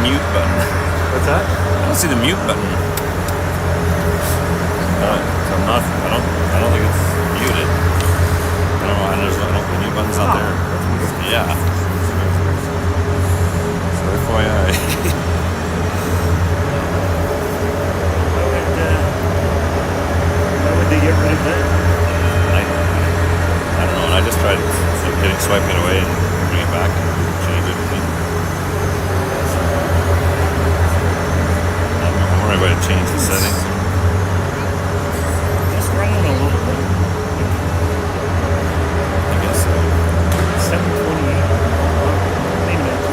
mute button. What's that? I don't see the mute button. So I'm not. I don't think it's muted. I don't know. The mute button's not there. Yeah. So FYI. Why would they get rid of that? I don't know. And I just tried swiping it away and bring it back and change it. I'm worried about to change the settings. Just running a little bit. I guess so. 728. Wait a minute.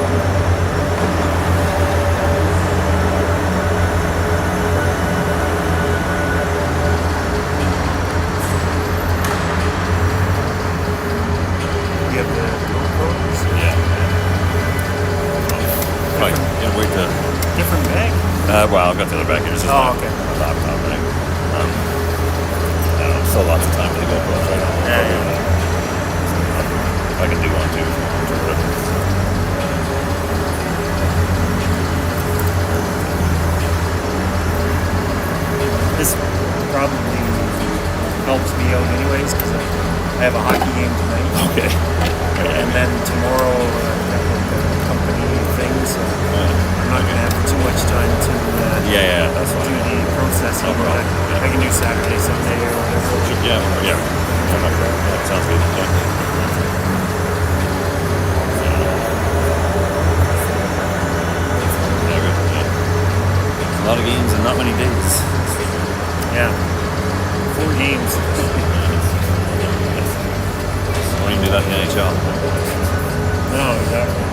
You have the photos? Yeah. Probably gonna wait to. Different bag? Well, I've got the other back here. This is my laptop, right? I don't know, still lots of time for the GoPros right now. Yeah. I can do one too. This probably helps me out anyways because I have a hockey game tonight. Okay. And then tomorrow I've got like a company thing, so I'm not going to have too much time to That's do fine. the processing. No problem. But I can do Saturday, Sunday, or whatever. Yeah. That sounds good. A lot of games and not many days. Yeah. 4 games. Why don't you do that in the NHL? No, exactly.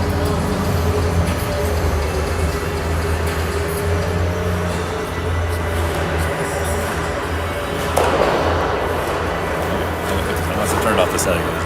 Unless I turned off the settings.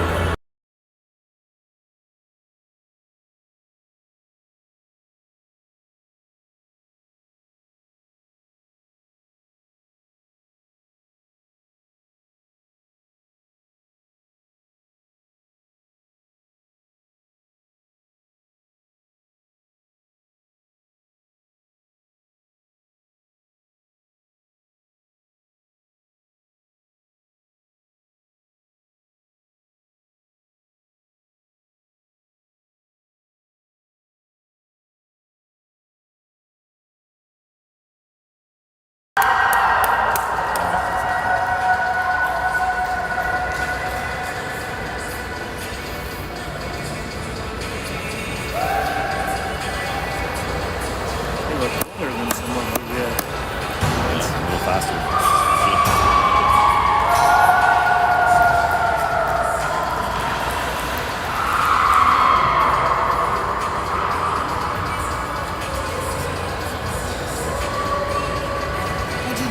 Better than some of the Yeah, a little faster.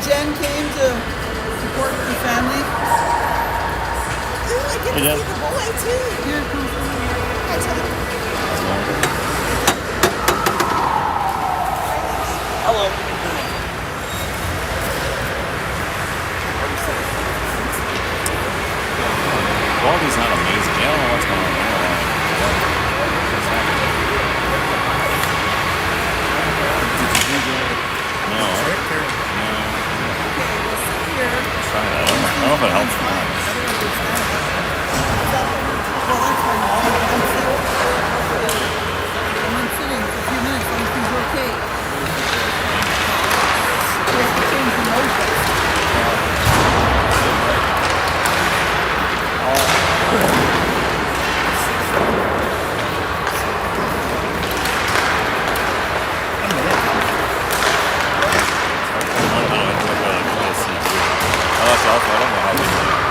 Jen came to support the family. Ooh, I get to Yeah. see the boy too. Here comes I tell you. Hello. Quality's not amazing. I don't know what's going on there. No. trick or No. Okay, we'll sit here. Try that. I don't know if it helps or not. Well, that's fine. I'm sitting for a few minutes. Everything's okay. We have to change the motion. I don't know how big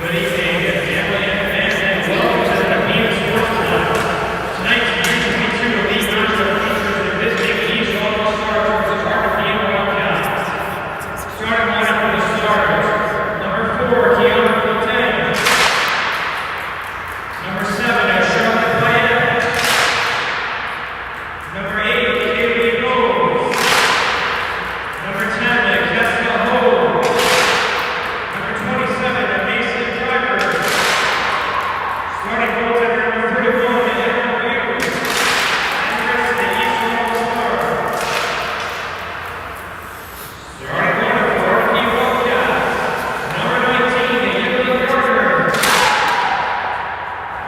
Good evening, family and fans, and welcome to the Nepean Sports Club. Tonight's U22 Elite matchup features the visiting East Ottawa Stars versus our Nepean Wildcats. Starting lineup for the Stars: number 4, Keanu Fontaine; number 7, Charlotte Payette; number 8, Nepean Goal; number 10, Jessica Ho; number 27, Mason Driver; starting goaltender number 31, Nepean Goal; and the rest of the East Ottawa Stars. Starting lineup for our Nepean Wildcats: number 19, Nepean Gardner;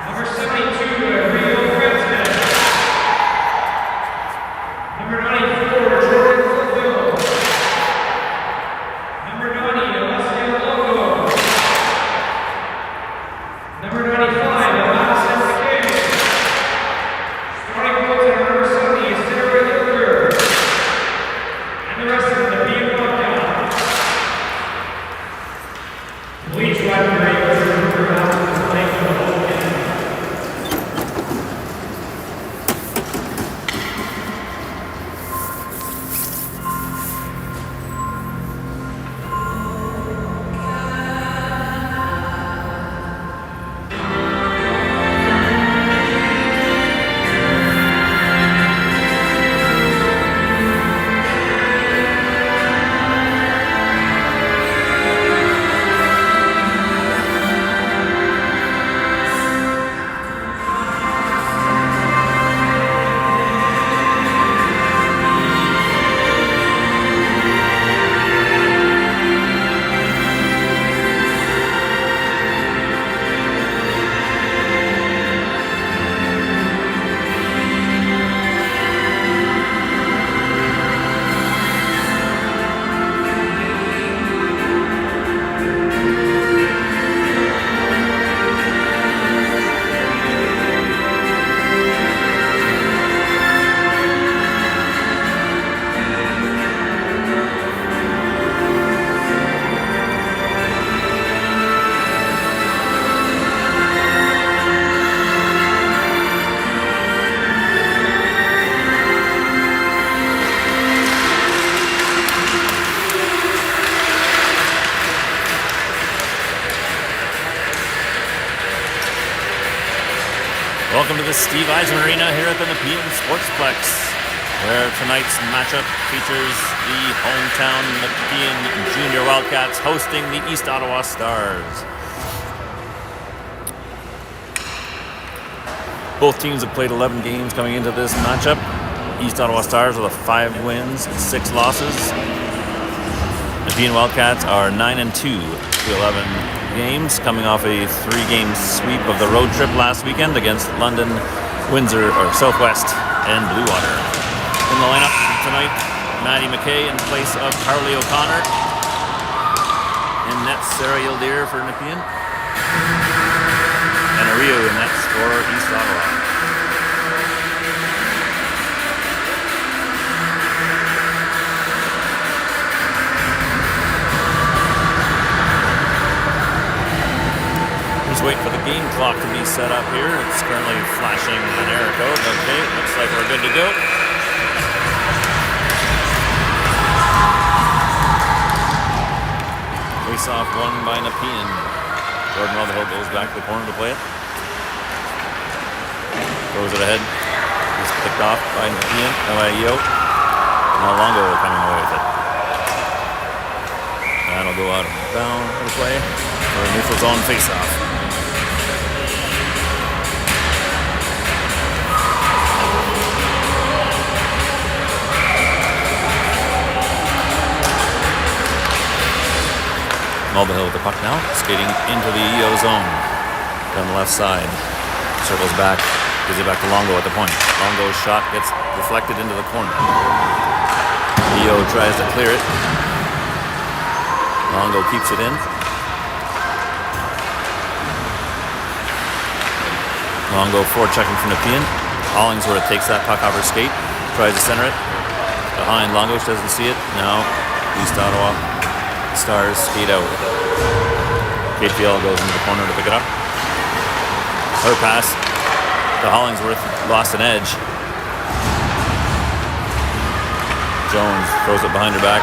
number 72, Rio Gretzman; number 94, Jordan Fulville; number 90, Alessio Longo; number 95, Alexis King; starting goaltender number 70, Sarah Hilger; and the rest of the Nepean Wildcats. Bleach rivalry was removed after the play for the whole game. Welcome to the Steve Eisen Arena here at the Nepean Sportsplex, where tonight's matchup features the hometown Nepean Junior Wildcats hosting the East Ottawa Stars. Both teams have played 11 games coming into this matchup. East Ottawa Stars with 5 wins, 6 losses. Nepean Wildcats are 9-2 to 11 games, coming off a 3-game sweep of the road trip last weekend against London, Windsor, or Southwest, and Bluewater. In the lineup tonight, Maddie McKay in place of Carly O'Connor. In net, Sarah Yildir for Nepean. And Rio in nets for East Ottawa. Just waiting for the game clock to be set up here. It's currently flashing an error code. Okay, looks like we're good to go. Face-off won by Nepean. Jordan Rutherford goes back to the corner to play it. Throws it ahead. It's picked off by Nepean, by Yo. Now Longo coming away with it. That'll go out of bounds for the play for a neutral zone face-off. Mulvihill with the puck now, skating into the EO zone down the left side. Circles back, gives it back to Longo at the point. Longo's shot gets deflected into the corner. EO tries to clear it. Longo keeps it in. Longo forechecking from Nepean. Hollingsworth takes that puck off her skate, tries to center it. Behind Longo, she doesn't see it. Now East Ottawa Stars skate out. KPL goes into the corner to pick it up. Her pass to Hollingsworth, lost an edge. Jones throws it behind her back.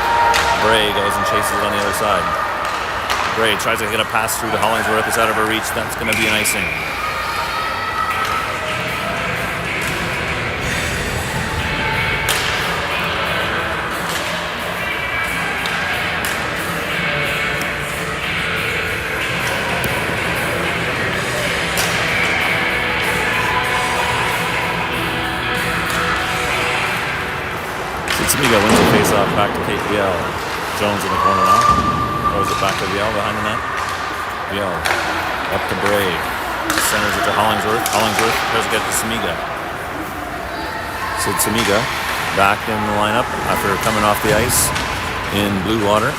Bray goes and chases it on the other side. Bray tries to get a pass through to Hollingsworth. It's out of her reach. That's going to be an icing. Samiga wins the face-off back to Kate Viel. Jones in the corner now. Throws it back to Viel behind the net. Viel up to Bray. Centers it to Hollingsworth. Hollingsworth tries to get to Samiga. Sid Samiga back in the lineup after coming off the ice in blue water.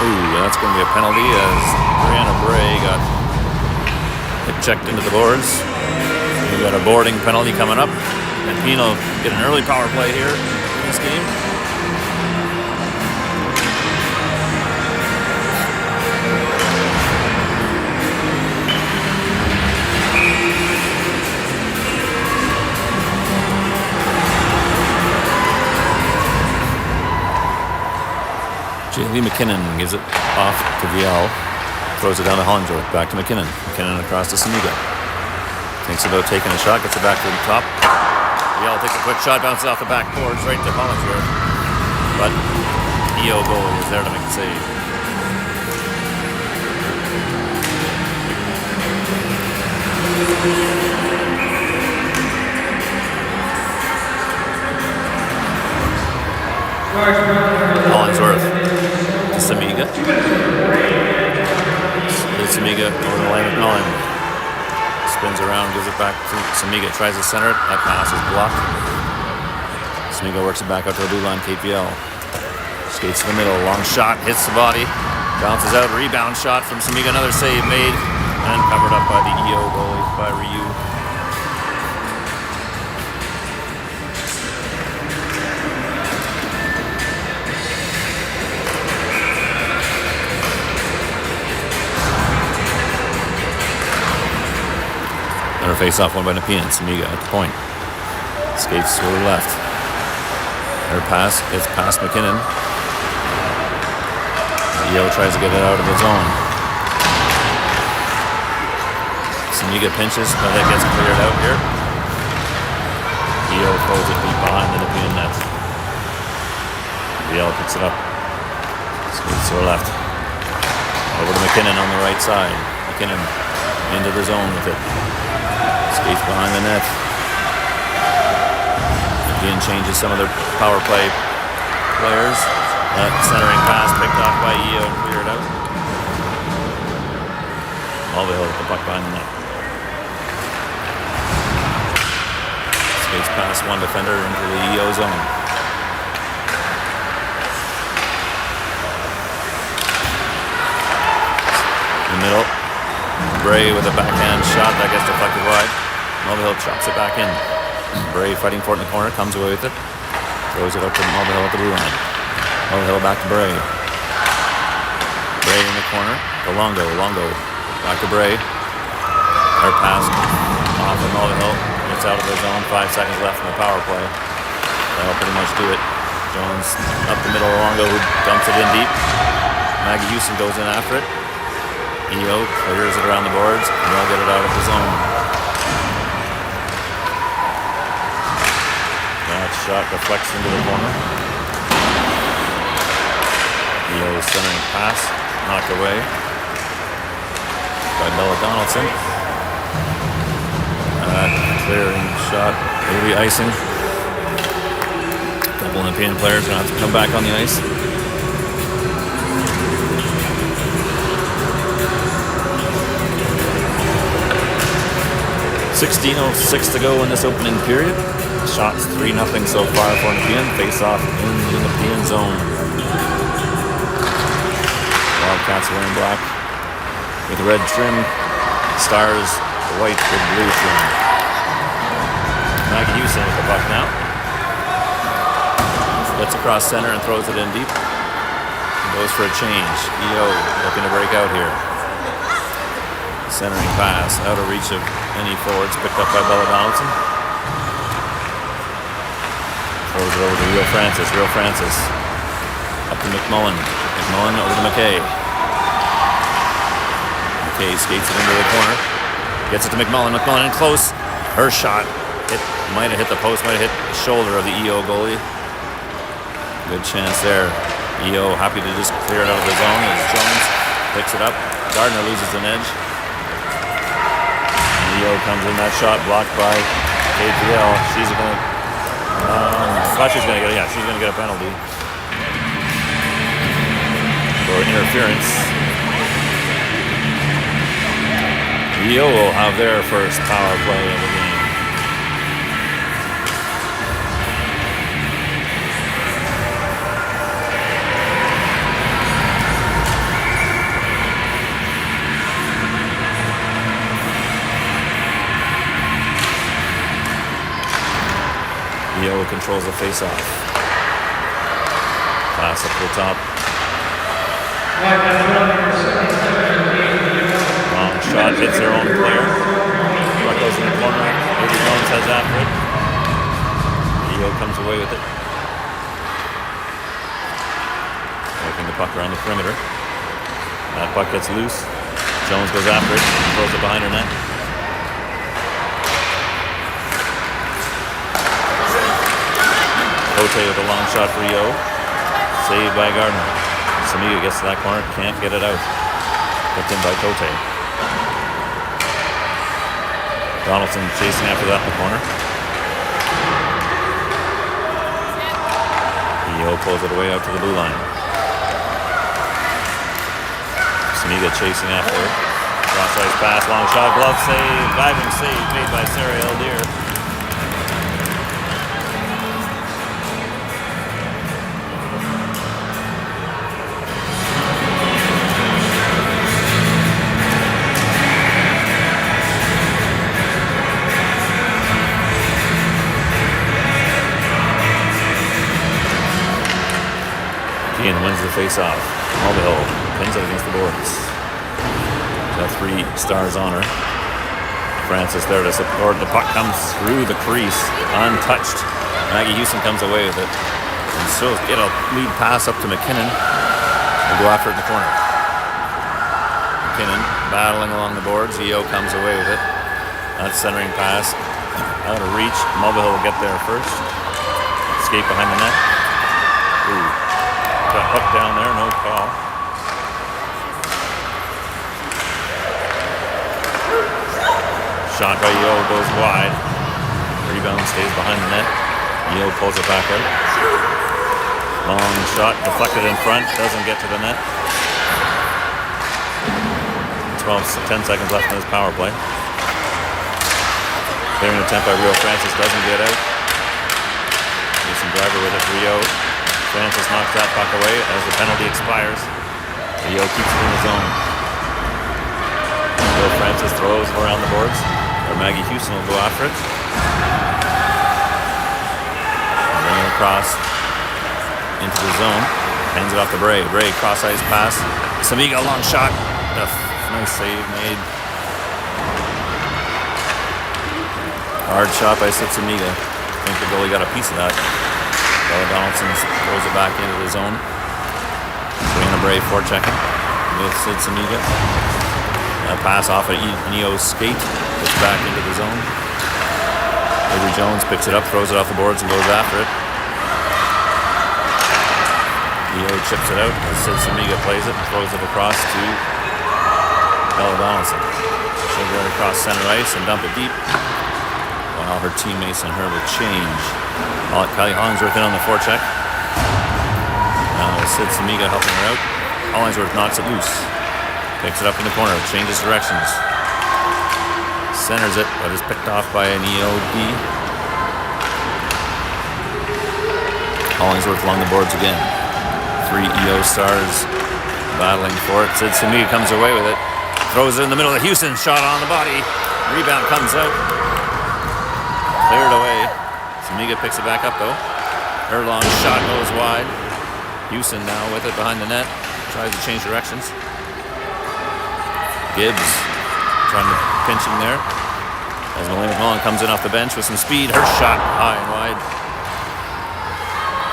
Ooh, that's going to be a penalty as Brianna Bray got checked into the boards. We've got a boarding penalty coming up. Nepean will get an early power play here in this game. Lee McKinnon gives it off to Viel. Throws it down to Hollingsworth. Back to McKinnon. McKinnon across to Samiga. Thinks about taking a shot. Gets it back to the top. Viel takes a quick shot. Bounces off the back boards right to Hollingsworth. But EO goal was there to make the save. Hollingsworth to Samiga. Samiga over the line of Nolan. Spins around, gives it back to Samiga. Tries to center it. That pass is blocked. Samiga works it back out to the blue line. KPL skates to the middle. Long shot, hits the body. Bounces out. Rebound shot from Samiga. Another save made and covered up by the EO goalie, by Ryu. Face-off won by Nepean. Samiga at the point. Skates to her left. Her pass gets past McKinnon. EO tries to get it out of the zone. Samiga pinches, but that gets cleared out here. EO throws it deep behind the Nepean net. EO picks it up. Skates to her left. Over to McKinnon on the right side. McKinnon into the zone with it. Skates behind the net. Nepean changes some of their power play players. That centering pass picked off by EO and cleared out. OWHL with the puck behind the net. Skates past one defender into the EO zone. In the middle. Bray with a backhand shot that gets deflected wide. OWHL chops it back in. Bray fighting for it in the corner, comes away with it. Throws it up to OWHL at the blue line. OWHL back to Bray. Bray in the corner to Longo. Longo back to Bray. Their pass off from OWHL. Gets out of the zone. 5 seconds left in the power play. That'll pretty much do it. Jones up the middle of Longo, who dumps it in deep. Maggie Houston goes in after it. EO clears it around the boards, and they'll get it out of the zone. That shot deflects into the corner. EO centering pass, knocked away by Bella Donaldson. Clearing shot, maybe icing. A couple Nepean players gonna have to come back on the ice. .16:06 to go in this opening period. Shots 3-0 so far for Nepean. Face off in the Nepean zone. Wildcats wearing black with red trim. Stars white with blue trim. Maggie Houston with the puck now. Gets across center and throws it in deep. Goes for a change. EO looking to break out here. Centering pass out of reach of any forwards. Picked up by Bella Donaldson. Throws it over to Real Francis. Real Francis. Up to McMullen. McMullen over to McKay. McKay skates it into the corner. Gets it to McMullen. McMullen in close. Her shot. It might have hit the post. Might have hit the shoulder of the EO goalie. Good chance there. EO happy to just clear it out of the zone as Jones picks it up. Gardner loses an edge. And EO comes in. That shot blocked by KPL. She's going to... I thought she's going to get... Yeah, she's going to get a penalty for interference. EO will have their first power play of the game. EO controls the face-off. Pass up to the top. Long shot hits their own player. Puck goes in the corner. Ruby Jones heads after it. EO comes away with it. Working the puck around the perimeter. That puck gets loose. Jones goes after it. Throws it behind her net. Cote with a long shot for EO. Saved by Gardner. Samiga gets to that corner, can't get it out. Picked in by Cote. Donaldson chasing after that in the corner. EO pulls it away out to the blue line. Samiga chasing after it. Cross-ice pass, long shot, glove save, diving save made by Sarah Eldier. Wins the face-off. Mulvihill pins it against the boards. Got 3 stars on her. Francis there to support. The puck comes through the crease, untouched. Maggie Houston comes away with it. And so get a lead pass up to McKinnon. And go after it in the corner. McKinnon battling along the boards. EO comes away with it. That centering pass. Out of reach. Mulvihill will get there first. Escape behind the net. Ooh. Got hooked down there, no call. Shot by EO goes wide. Rebound stays behind the net. EO pulls it back out. Long shot, deflected in front, doesn't get to the net. 10 seconds left in this power play. Clearing attempt by Real Francis, doesn't get out. Mason Driver with it for EO. Francis knocks that puck away as the penalty expires. EO keeps it in the zone. Real Francis throws around the boards. Or Maggie Houston will go after it. Bring it across into the zone. Hands it off to Bray. Bray cross-ice pass. Samiga long shot. Nice save made. Hard shot by Sid Samiga. I think the goalie got a piece of that. Bella Donaldson throws it back into the zone. Serena Bray forechecking with Sid Samiga. A pass off at EO's skate. Gets back into the zone. Avery Jones picks it up, throws it off the boards, and goes after it. EO chips it out as Sid Samiga plays it and throws it across to Bella Donaldson. She'll go across center ice and dump it deep. While her teammates and her will change. Kylie Hollingsworth in on the forecheck. Now Sid Samiga helping her out. Hollingsworth knocks it loose. Picks it up in the corner. Changes directions. Centers it, but is picked off by an EOD. Hollingsworth along the boards again. 3 EO stars battling for it. Sid Samiga comes away with it. Throws it in the middle of Houston. Shot on the body. Rebound comes out. Cleared away. Samiga picks it back up though. Her long shot goes wide. Houston now with it behind the net. Tries to change directions. Gibbs trying to pinch him there. As Malay McMullen comes in off the bench with some speed. Her shot high and wide.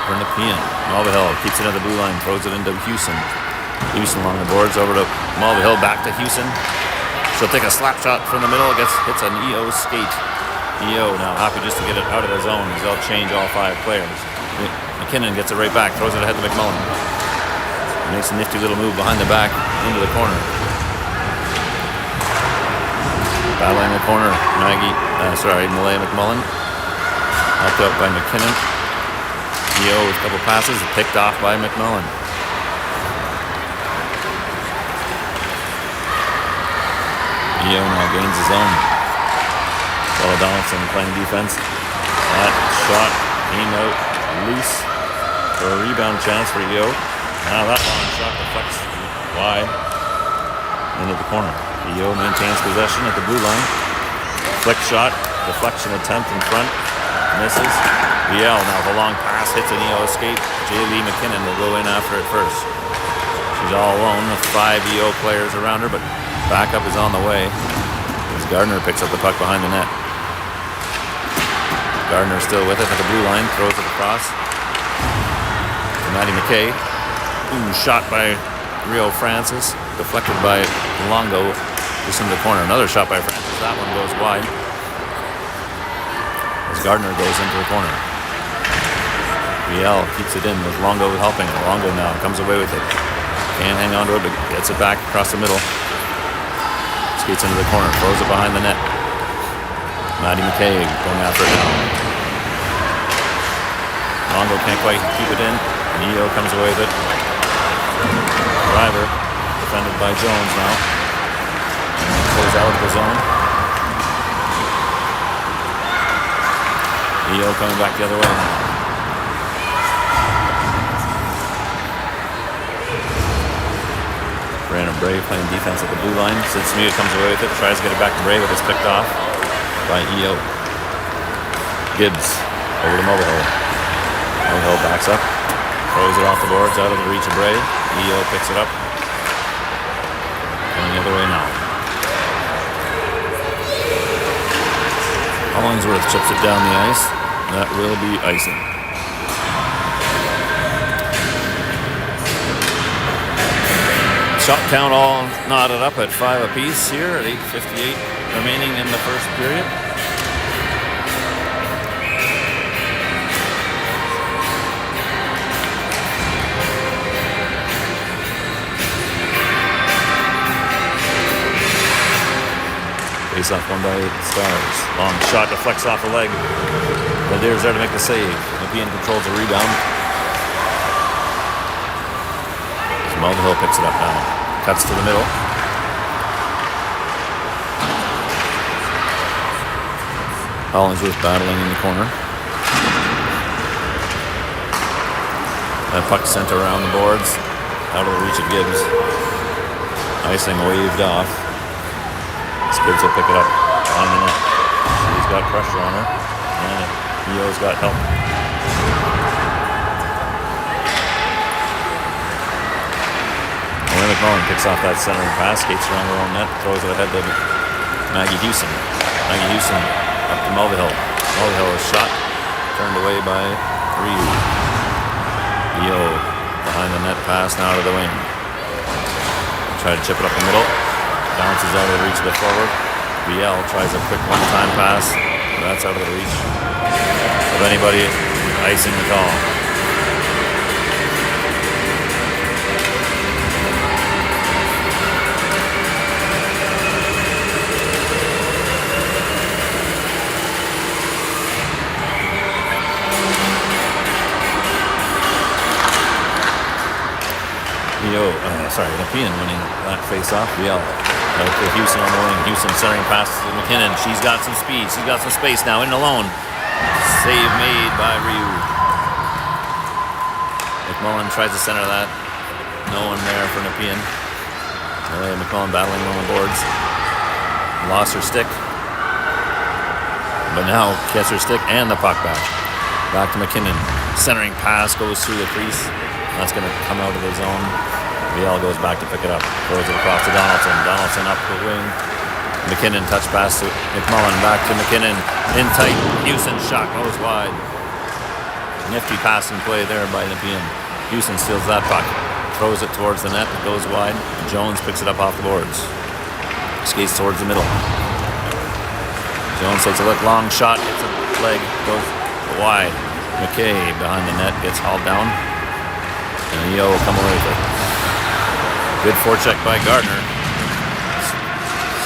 For Nepean. Mulvihill keeps it at the blue line. Throws it into Houston. Houston along the boards over to Mulvihill. Back to Houston. She'll take a slap shot from the middle. Hits an EO skate. EO now happy just to get it out of the zone. They'll change all 5 players. McKinnon gets it right back. Throws it ahead to McMullen. Makes a nifty little move behind the back into the corner. Battling the corner, Malay McMullen. Helped out by McKinnon. EO with a couple passes, picked off by McMullen. EO now gains his own. Paul Donaldson playing defense. That shot came out loose for a rebound chance for EO. Now that long shot deflects wide into the corner. EO maintains possession at the blue line. Flick shot, deflection attempt in front, misses. VL now with a long pass, hits an EO escape. J.Lee McKinnon will go in after it first. She's all alone with 5 EO players around her, but backup is on the way as Gardner picks up the puck behind the net. Gardner still with it at the blue line, throws it across to Maddie McKay. Ooh, shot by Rio Francis, deflected by Longo. Just in the corner. Another shot by Francis. That one goes wide. As Gardner goes into the corner. Riel keeps it in with Longo helping. Longo now comes away with it. Can't hang on to it, but gets it back across the middle. Skates into the corner. Throws it behind the net. Maddie McKay going after it now. Longo can't quite keep it in. Neo comes away with it. Driver defended by Jones now. Goes out of the zone. EO coming back the other way now. Brandon Bray playing defense at the blue line. Sid Smear comes away with it. Tries to get it back to Bray, but it's picked off by EO. Gibbs over to Mulvihill. Mulvihill backs up. Throws it off the boards out of the reach of Bray. EO picks it up. Going the other way now. Hollingsworth chips it down the ice. That will be icing. Shot count all knotted up at 5 apiece here at 8:58 remaining in the first period. Face off one by Stars. Long shot deflects off the leg. Valdeir's there to make the save. Nepean controls the rebound. Mulvihill picks it up now. Cuts to the middle. Hollingsworth battling in the corner. That puck sent around the boards. Out of the reach of Gibbs. Icing waved off. Gibbs will pick it up on the net. She's got pressure on her, and EO's got help. Malay McMullen picks off that centering pass, skates around her own net, throws it ahead to Maggie Houston. Maggie Houston up to Mulvihill. Mulvihill is shot, turned away by Ryu. EO behind the net pass now to the wing. Try to chip it up the middle. Bounces out of the reach of the forward. BL tries a quick one-time pass. That's out of the reach of anybody icing the call. Nepean winning that face-off. BL. To Houston on the wing. Houston centering pass to McKinnon. She's got some speed. She's got some space now. In alone. Save made by Ryu. McMullen tries to center that. No one there for Nepean. McMullen battling on the boards. Lost her stick. But now gets her stick and the puck back. Back to McKinnon. Centering pass goes through the crease. That's going to come out of the zone. VL goes back to pick it up. Throws it across to Donaldson. Donaldson up the wing. McKinnon touch pass to McMullen. Back to McKinnon. In tight. Houston shot goes wide. Nifty passing play there by Nepean. Houston steals that puck. Throws it towards the net. It goes wide. Jones picks it up off the boards. Skates towards the middle. Jones takes a look. Long shot. Hits a leg. Goes wide. McKay behind the net. Gets hauled down. And Yeo will come away with it. Good forecheck by Gardner.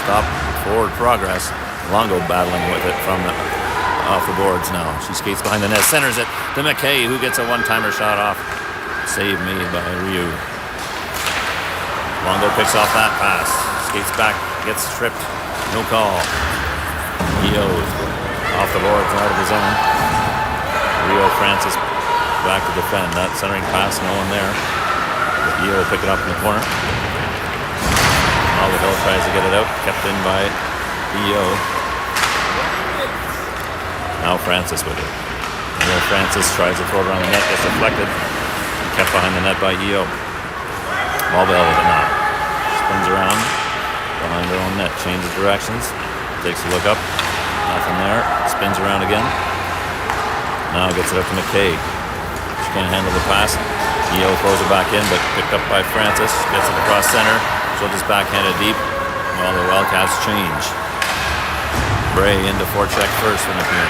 Stop forward progress. Longo battling with it from off the boards now. She skates behind the net. Centers it to McKay, who gets a one-timer shot off. Save made by Ryu. Longo picks off that pass. Skates back. Gets tripped. No call. Yeo off the boards and out of the zone. Rio Francis back to defend. That centering pass, no one there. But Yeo will pick it up in the corner. OWHL tries to get it out. Kept in by Yeo. Now Francis with it. Rio Francis tries to throw it around the net. Gets deflected. Kept behind the net by Yeo. OWHL with it now. Spins around. Behind their own net. Changes directions. Takes a look up. Nothing there. Spins around again. Now gets it up to McKay. She can't handle the pass. Yeo throws it back in, but picked up by Francis. Gets it across center. She'll just backhand it deep while the Wildcats change. Bray into forecheck first for Nepean.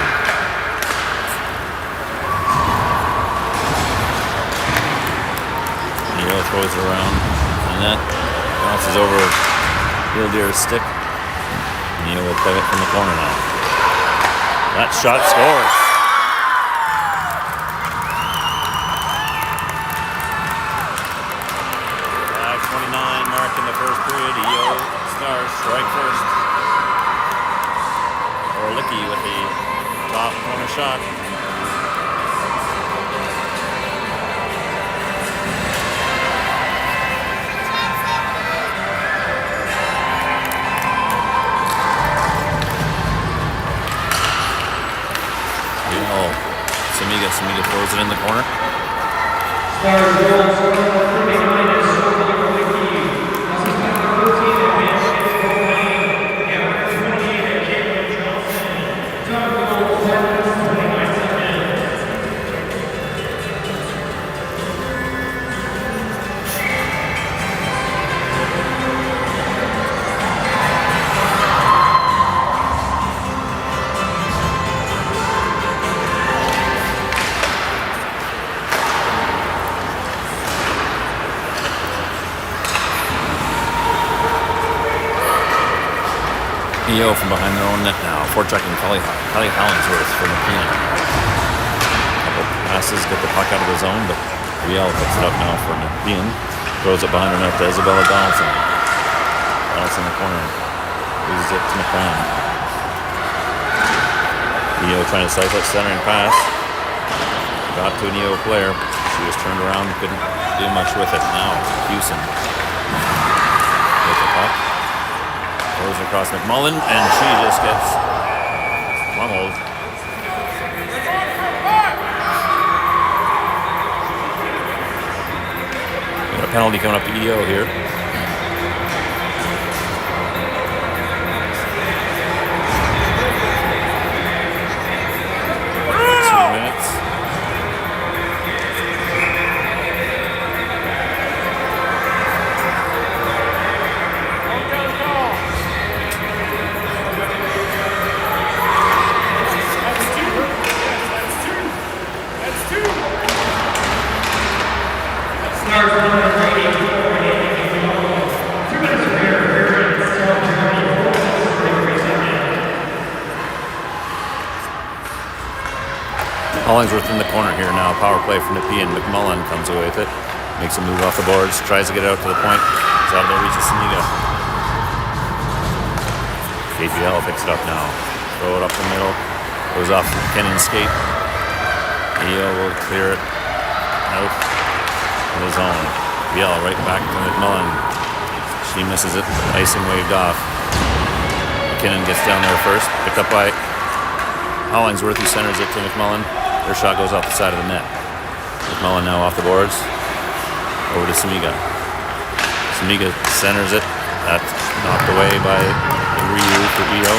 Yeo throws it around the net. Bounces over Hildeer's stick. Yeo will play it from the corner now. That shot scores. 5:29 mark in the first period. Yeo starts strike first. Orlicki with the top corner shot. Samiga throws it in the corner. Yeo from behind their own net now. Forechecking Kelly Hollingsworth for Nepean. Couple passes, get the puck out of the zone, but VL picks it up now for Nepean. Throws it behind her net to Isabella Donaldson. Donaldson in the corner. Loses it to McLean. Yeo trying to cycle it, centering pass. Got to a Yeo player. She was turned around, couldn't do much with it. Now Houston with the puck. Throws across McMullen, and she just gets pummeled. Got a penalty coming up to EO here. 2 minutes. Hollingsworth in the corner here now. Power play from Nepean. McMullen comes away with it. Makes a move off the boards. Tries to get it out to the point. It's out of there. Reaches Saniga. KGL picks it up now. Throw it up the middle. Goes off McKinnon's skate. Eo will clear it out in the zone. BL right back to McMullen. She misses it. Icing waved off. McKinnon gets down there first. Picked up by Hollingsworth, who centers it to McMullen. Their shot goes off the side of the net. McMullen now off the boards. Over to Samiga. Samiga centers it. That's knocked away by Ryu for EO.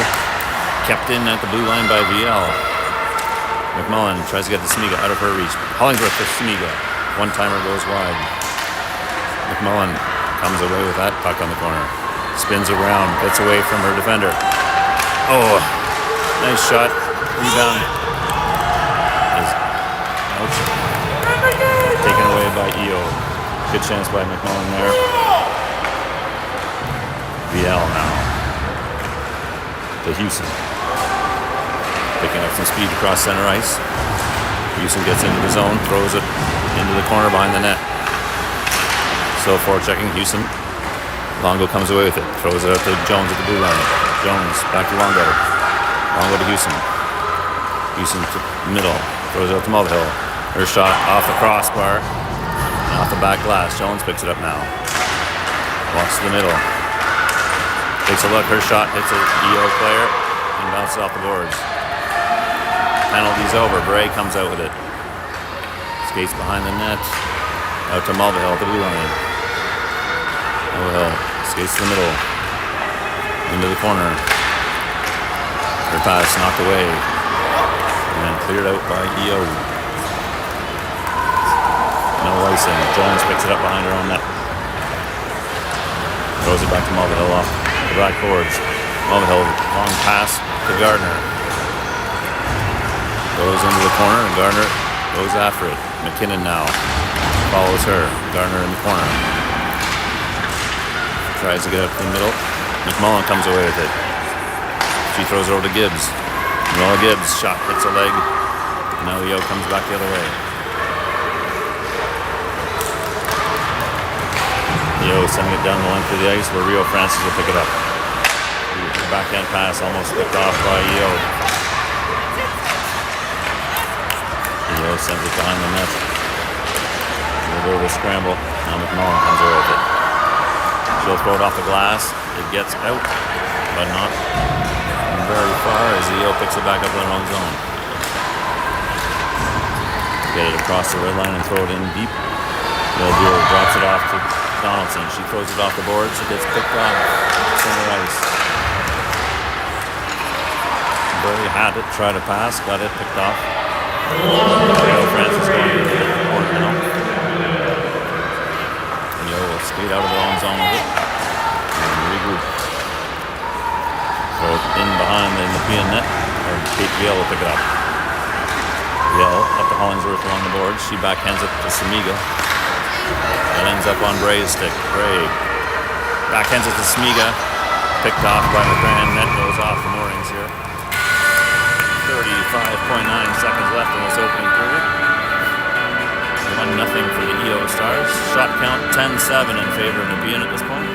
Kept in at the blue line by VL. McMullen tries to get the Samiga out of her reach. Hollingsworth for Samiga. One-timer goes wide. McMullen comes away with that puck on the corner. Spins around, gets away from her defender. Oh, nice shot. Rebound. Ouch. Taken away by EO. Good chance by McMullen there. VL now. To Houston. Picking up some speed across center ice. Houston gets into the zone, throws it into the corner behind the net. So forechecking Houston. Longo comes away with it. Throws it out to Jones at the blue line. Jones back to Longo. Longo to Houston. Houston to middle. Throws it out to Mulvihill. Her shot off the crossbar. And off the back glass. Jones picks it up now. Walks to the middle. Takes a look. Her shot hits an EO player and bounces off the boards. Penalty's over. Bray comes out with it. Skates behind the net. Out to Mulvihill at the blue line. Mulvihill skates to the middle. Into the corner. Her pass knocked away. And then cleared out by EO. No icing. Jones picks it up behind her own net. Throws it back to Mulvihill off the back boards. Mulvihill, long pass to Gardner. Goes into the corner and Gardner goes after it. McKinnon now follows her. Gardner in the corner. Tries to get up to the middle. McMullen comes away with it. She throws it over to Gibbs. Noah Gibbs, shot hits a leg. Now Leo comes back the other way. Leo sending it down the length of the ice where Rio Francis will pick it up. The backhand pass almost picked off by Leo. Leo sends it behind the net. A little bit of a scramble. Now McMullen comes away with it. She'll throw it off the glass. It gets out, but not very far as Leo picks it back up in her own zone. Get it across the red line and throw it in deep. Leo drops it off to Donaldson. She throws it off the boards. It gets picked off center ice. Burley had it, tried to pass, got it picked off. Leo Francis going to the corner now. Leo will skate out of their own zone with it and regroup. Throw it in behind the Nepean net, or Kate Viel will pick it up. Viel up to Hollingsworth along the boards. She backhands it to Samiga. That ends up on Bray's stick. Bray backhands it to Samiga. Picked off by McGran. Net goes off the moorings here. 35.9 seconds left in this opening period. 1-0 for the EO Stars. Shot count 10-7 in favor of Nepean at this point.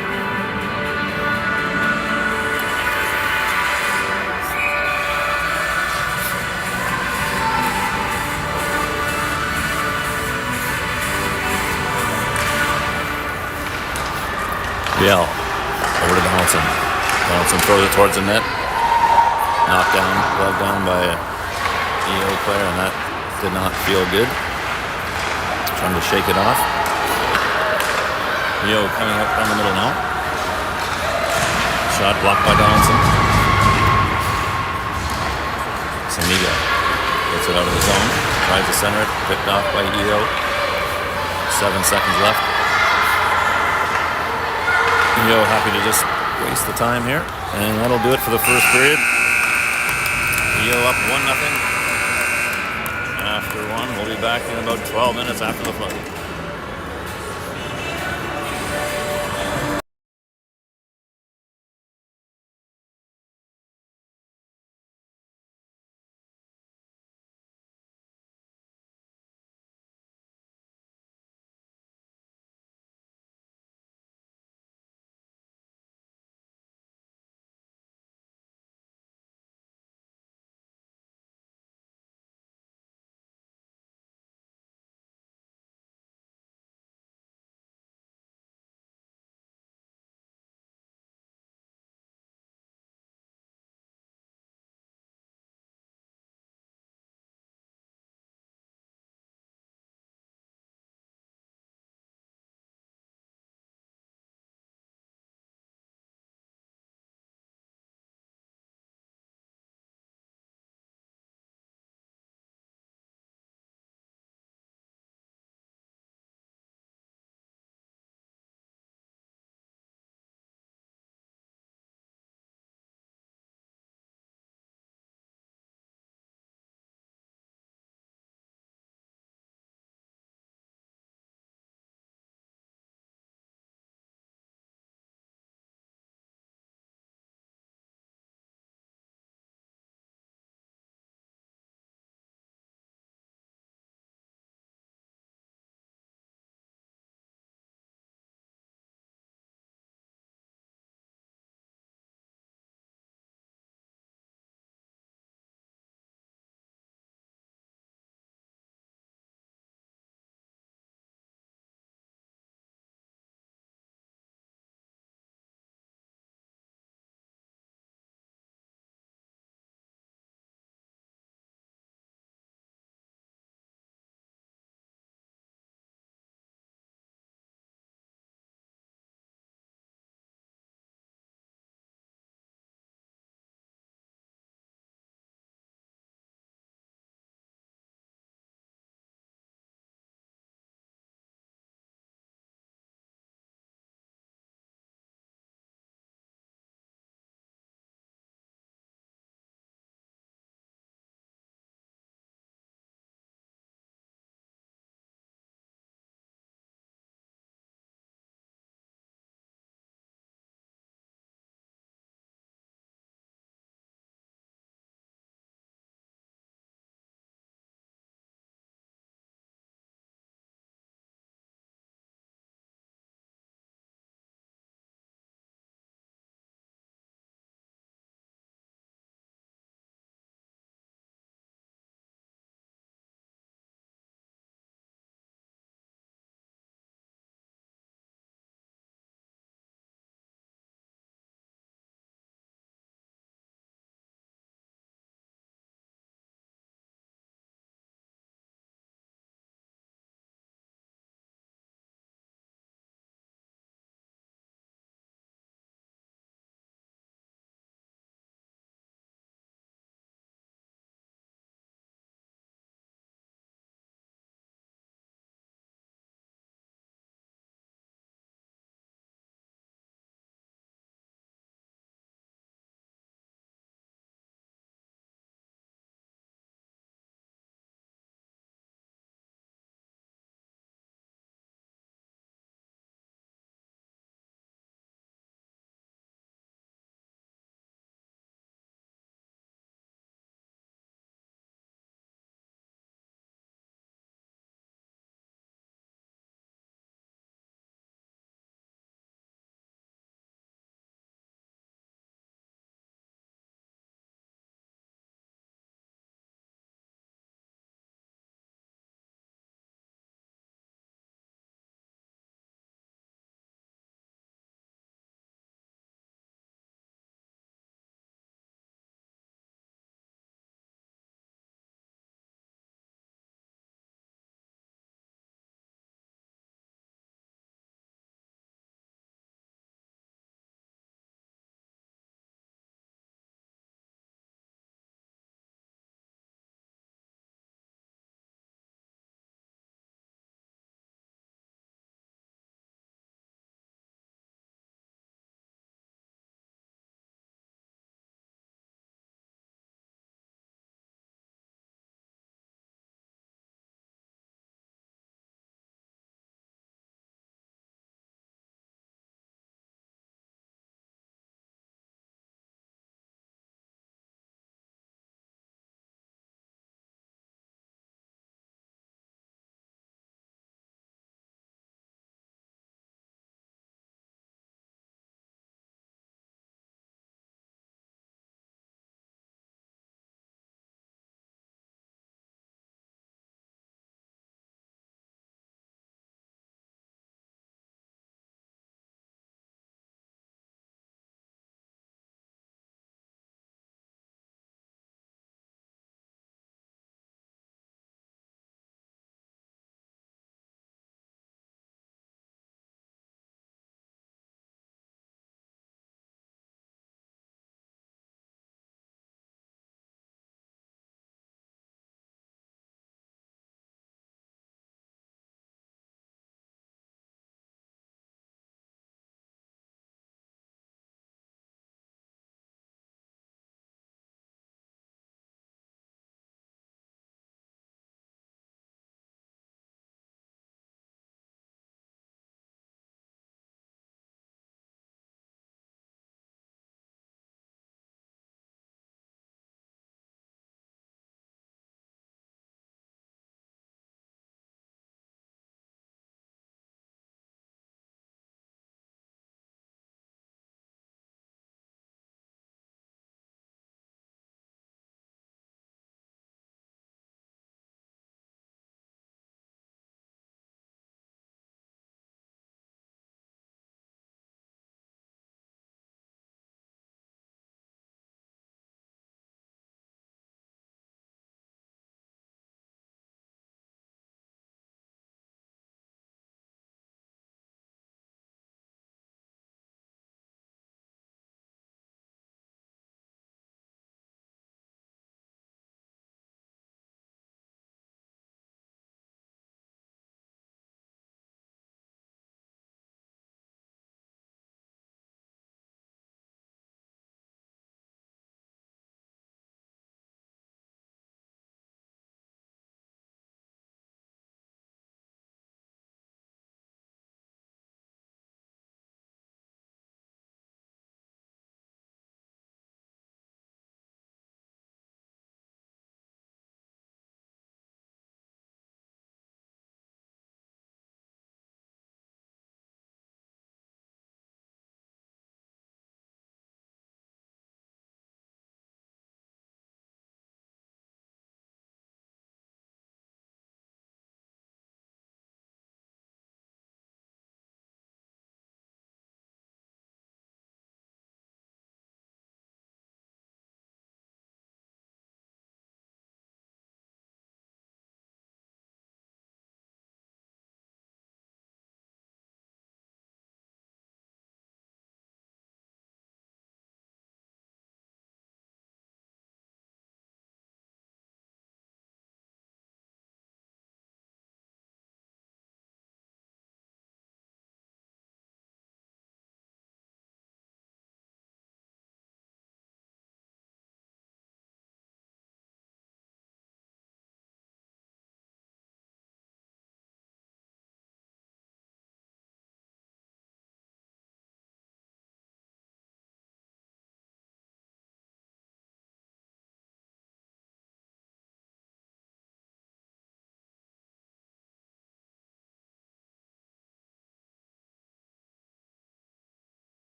Biel over to Donaldson. Donaldson throws it towards the net. Knocked down, gloved down by a EO player, and that did not feel good. Trying to shake it off. EO coming up down the middle now. Shot blocked by Donaldson. Samiga gets it out of the zone. Tries to center it. Picked off by EO. 7 seconds left. EO happy to just waste the time here. And that'll do it for the first period. EO up 1-0 after one. We'll be back in about 12 minutes after the play.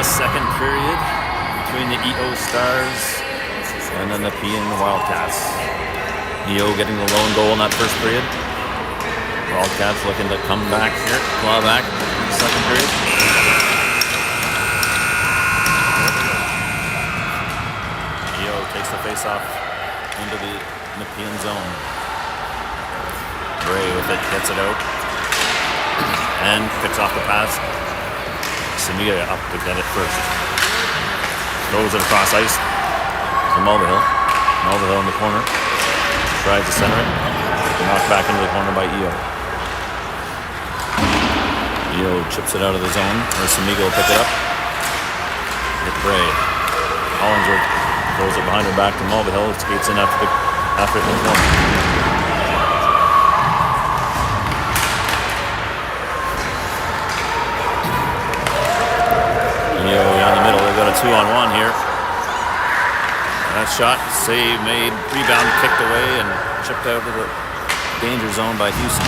the second period between the EO Stars and the Nepean Wildcats. EO getting the lone goal in that first period. Wildcats looking to come back here, claw back in the second period. EO takes the face-off into the Nepean zone. Bray with it, gets it out, and picks off the pass. Samiga up to get it first. Throws it across ice to Mulvihill. Mulvihill in the corner. Tries to center it. Knocked back into the corner by EO. EO chips it out of the zone, where Samiga will pick it up. With Bray. Hollingsworth throws it behind her back to Mulvihill. It skates in after it in the corner. EO down the middle. They've got a 2-on-1 here. That shot, save made, rebound kicked away and chipped out of the danger zone by Houston.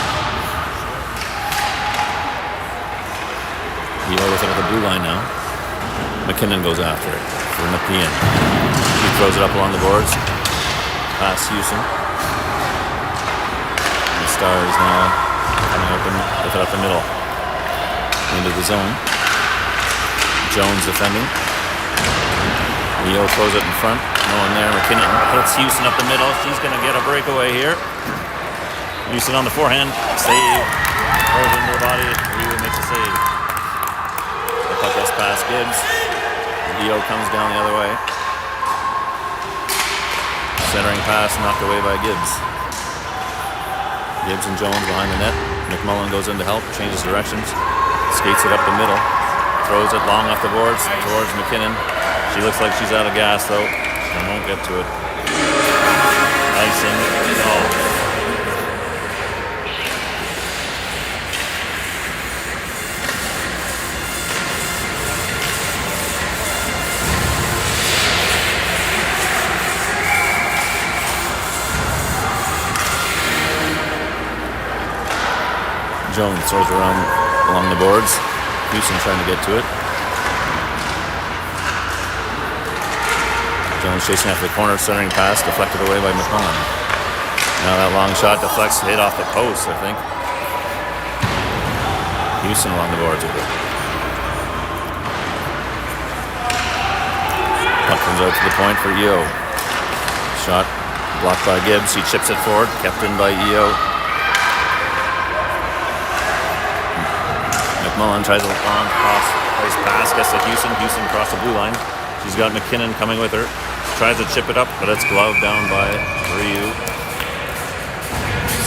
EO with it at the blue line now. McKinnon goes after it for Nepean. He throws it up along the boards. Past Houston. The Stars now coming up and with it up the middle. Into the zone. Jones defending. EO throws it in front. No one there. McKinnon hits Houston up the middle. She's going to get a breakaway here. Houston on the forehand. Save. Throws it into the body. Rio makes a save. The puck goes past Gibbs. EO comes down the other way. Centering pass knocked away by Gibbs. Gibbs and Jones behind the net. McMullen goes in to help. Changes directions. Skates it up the middle. Throws it long off the boards towards McKinnon. She looks like she's out of gas though. And won't get to it. Icing. No. Jones throws around along the boards. Houston trying to get to it. Jones chasing after the corner, centering pass, deflected away by McMullen. Now that long shot deflects, hit off the post, I think. Houston along the boards with it. Puck comes out to the point for EO. Shot blocked by Gibbs. He chips it forward, kept in by EO. McMullen tries a long cross pass, gets to Houston. Houston across the blue line. She's got McKinnon coming with her. Tries to chip it up, but it's gloved down by Ryu.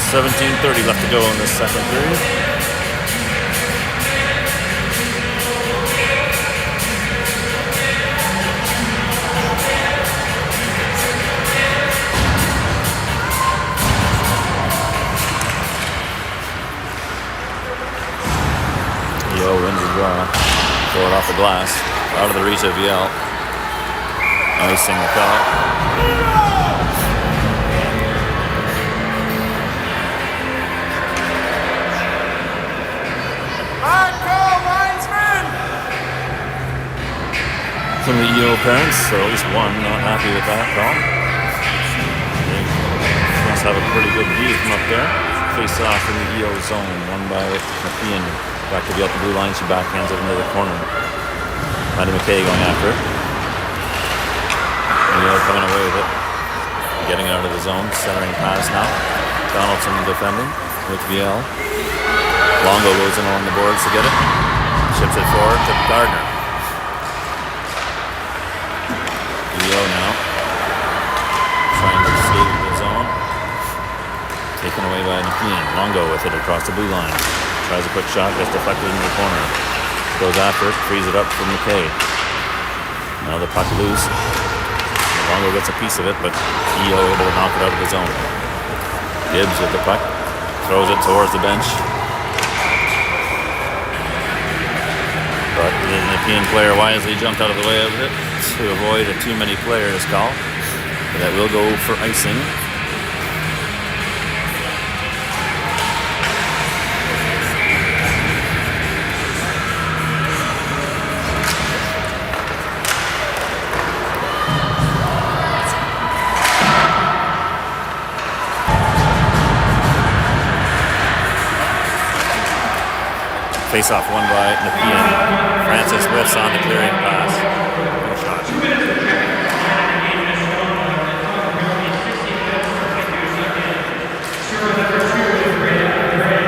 17:30 left to go in this second period. EO wins the draw. Throw it off the glass. Out of the reach of Yale. Icing the call. Some of the EO parents, or at least one, not happy with that call. They must have a pretty good view from up there. Face off in the EO zone, won by Nepean. Back to the out the blue line, she backhands it into the corner. Maddie McKay going after it. EO coming away with it. Getting out of the zone, centering pass now. Donaldson defending with VL. Longo goes in along the boards to get it. Chips it forward to Gardner. EO now. Trying to escape the zone. Taken away by Nepean. Longo with it across the blue line. Tries a quick shot, gets deflected into the corner. Goes after it, frees it up for McKay. Now the puck loose. Longo gets a piece of it, but EO able to knock it out of the zone. Gibbs with the puck. Throws it towards the bench. But the Nepean player wisely jumped out of the way of it to avoid a too many players call. But that will go for icing. Face-off won by Nepean. Francis whiffs on the clearing pass. Good shot. 2 minutes of traffic line engagement as well. Nearly 60 minutes for 52 seconds. Server number 2 is ready out of the break.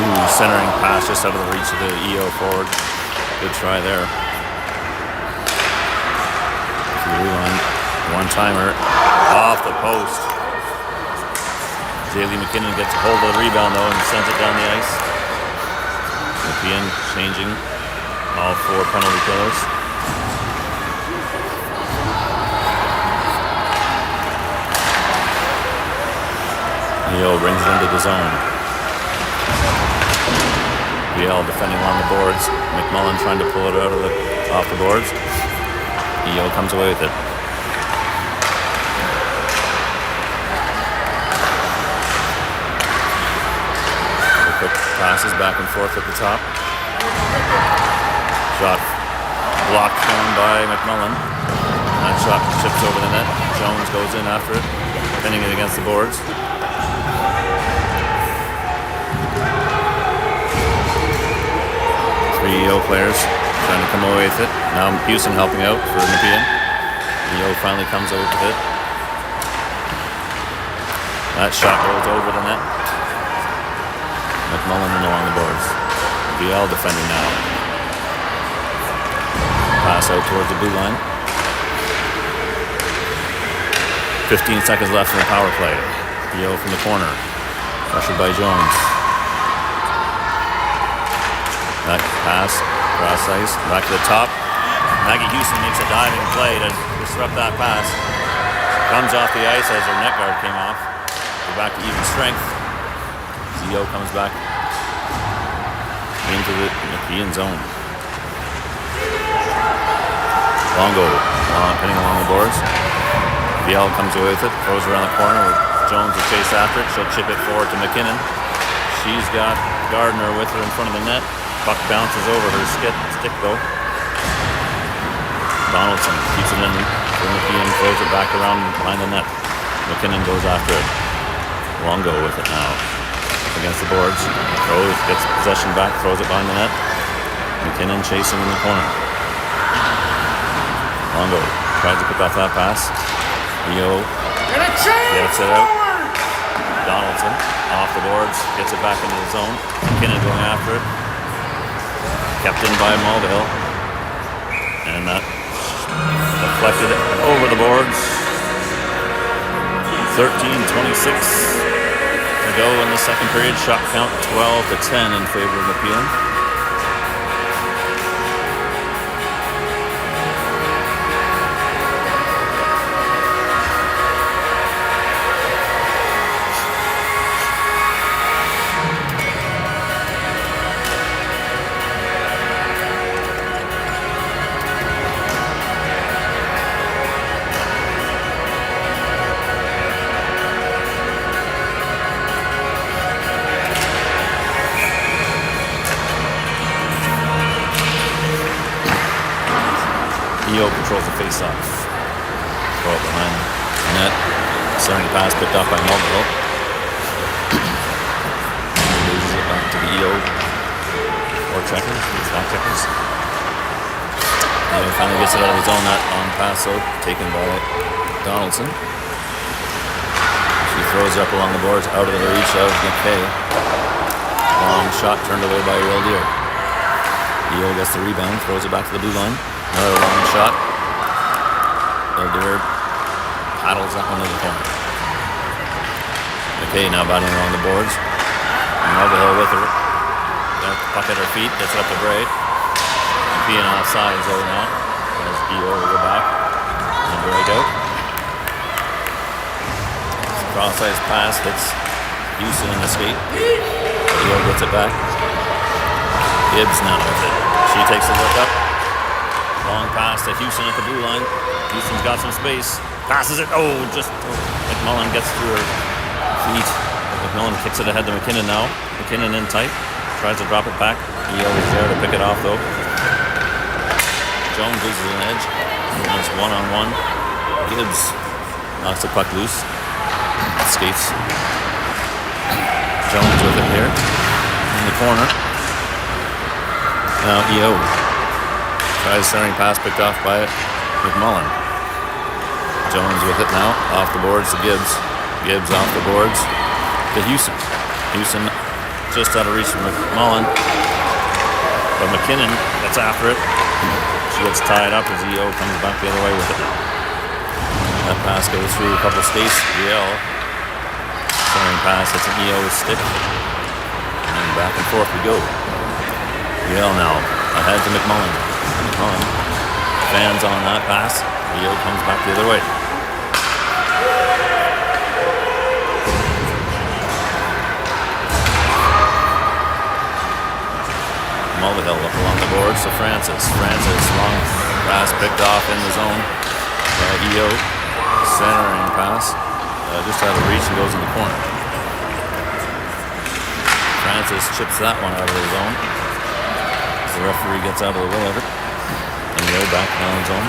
Ooh, centering pass just out of the reach of the EO forward. Good try there. One-timer off the post. Jaylee McKinnon gets a hold of the rebound though and sends it down the ice. Nepean changing all 4 penalty killers. EO brings it into the zone. BL defending along the boards. McMullen trying to pull it out of off the boards. EO comes away with it. Quick passes back and forth at the top. Shot blocked down by McMullen. That shot chips over the net. Jones goes in after it, pinning it against the boards. EO players trying to come away with it. Now Houston helping out for Nepean. EO finally comes out with it. That shot goes over the net. McMullen in along the boards. BL defending now. Pass out towards the blue line. 15 seconds left in the power play. EO from the corner. Pressured by Jones. That pass, cross ice, back to the top. Maggie Houston makes a diving play to disrupt that pass. Comes off the ice as her net guard came off. We're back to even strength. Zio comes back into the Nepean zone. Longo, pinning along the boards. BL comes away with it, throws around the corner with Jones to chase after it. She'll chip it forward to McKinnon. She's got Gardner with her in front of the net. Puck bounces over her stick though. Donaldson keeps it in for Nepean, throws it back around behind the net. McKinnon goes after it. Longo with it now. Against the boards. Gets possession back, throws it behind the net. McKinnon chasing in the corner. Longo tries to pick off that pass. EO gets it out. Donaldson off the boards, gets it back into the zone. McKinnon going after it. Kept in by Mulvihill. And that deflected over the boards. 13:26 to go in the second period. Shot count 12-10 in favor of Nepean. EO controls the face-off. Throw it behind the net. Centering pass picked off by Mulvihill. Loses it back to the EO. Or checkers. It's back checkers. EO finally gets it out of the zone. That on pass though, taken by Donaldson. She throws it up along the boards, out of the reach of McKay. Long shot turned away by Rildier. EO gets the rebound, throws it back to the blue line. Another long shot. Rildier paddles that one to the corner. McKay now batting along the boards. Mulvihill with her. Got the puck at her feet, gets it up to Bray. Nepean offside though now. As EO will go back. And Bray out. Cross-ice pass hits Houston in the skate. EO gets it back. Gibbs now with it. She takes a look up. Long pass to Houston at the blue line. Houston's got some space. Passes it. Oh, just McMullen gets through her feet. McMullen kicks it ahead to McKinnon now. McKinnon in tight. Tries to drop it back. EO is there to pick it off though. Jones loses an edge. It's one-on-one. Gibbs knocks the puck loose. Skates. Jones with it here in the corner. Now EO tries centering pass, picked off by McMullen. Jones with it now, off the boards to Gibbs. Gibbs off the boards to Houston. Houston just out of reach from McMullen. But McKinnon gets after it. She gets tied up as EO comes back the other way with it. That pass goes through a couple of skates. VL. Centering pass hits an EO's stick. And back and forth we go. VL now ahead to McMullen. McMullen fans on that pass. EO comes back the other way. Mulvihill up along the boards to Francis. Francis, long pass picked off in the zone. EO centering pass. Just out of reach and goes in the corner. Francis chips that one out of the zone. The referee gets out of the way of it. And EO back down zone.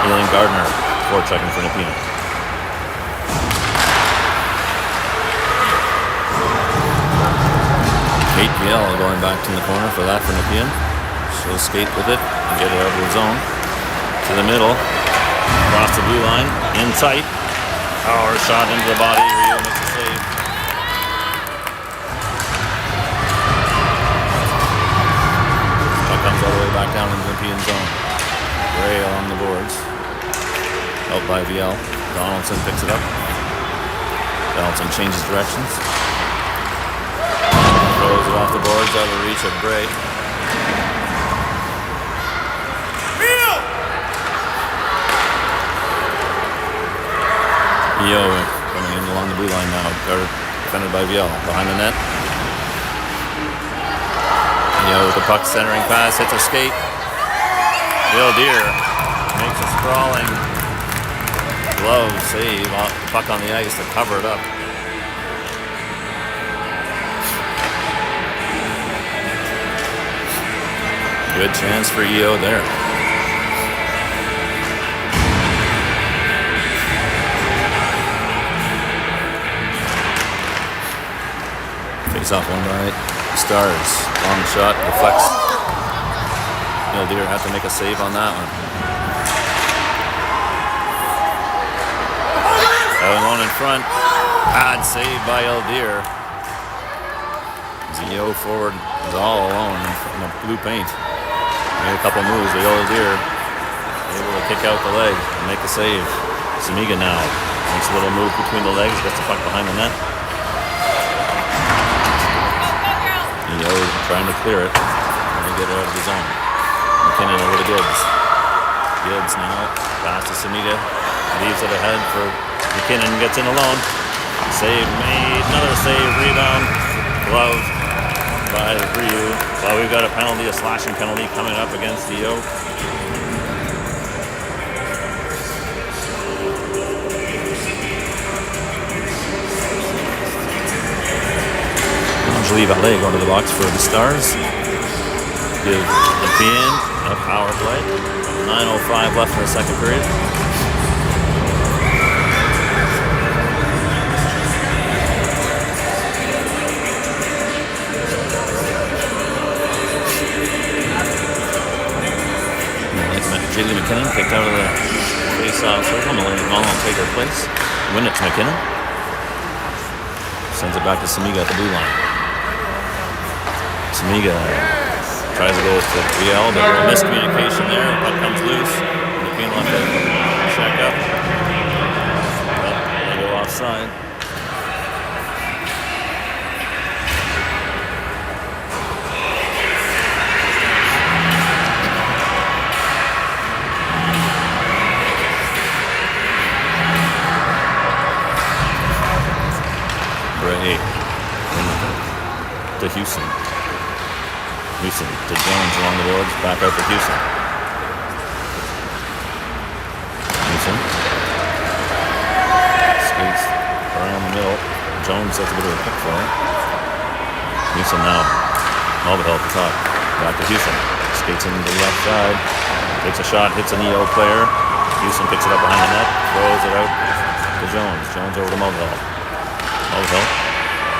Eileen Gardner forechecking for Nepean. Kate Viel going back to the corner for that for Nepean. She'll skate with it and get it out of the zone. To the middle. Across the blue line. In tight. Power shot into the body. Rio makes a save. Puck comes all the way back down into the Nepean zone. Gray along the boards. Out by VL. Donaldson picks it up. Donaldson changes directions. Throws it off the boards out of reach of Gray. EO coming in along the blue line now. Guarded, defended by VL. Behind the net. EO with the puck centering pass. Hits a skate. Bill Deer makes a sprawling glove save. Puck on the ice to cover it up. Good chance for EO there. Face off one by Stars. Long shot, deflects. Deer had to make a save on that one. One in front. Bad save by Deer. EO forward is all alone in the blue paint. Made a couple moves, but Deer able to kick out the leg and make the save. Samiga now makes a little move between the legs, gets the puck behind the net. EO trying to clear it and get it out of the zone. McKinnon over to Gibbs. Gibbs now pass to Samiga. Leaves it ahead for McKinnon, gets in alone. Save made, another save, rebound, glove by Ryu. Well, we've got a penalty, a slashing penalty coming up against EO. Angelique Vallée going to the box for the Stars. Give Nepean a power play. 9:05 left in the second period. Jaylee McKinnon kicked out of the face-off circle. Melanie Mullen will take her place. Win it to McKinnon. Sends it back to Samiga at the blue line. Samiga tries to go with the VL, but a little miscommunication there. Puck comes loose. McKinnon left it. Check up. But they go offside. To Houston. Houston to Jones along the boards, back out to Houston. Houston skates around the middle. Jones, that's a bit of a pick for him. Houston now. Mulvihill at the top. Back to Houston. Skates into the left side. Takes a shot, hits an EO player. Houston picks it up behind the net, throws it out to Jones. Jones over to Mulvihill. Mulvihill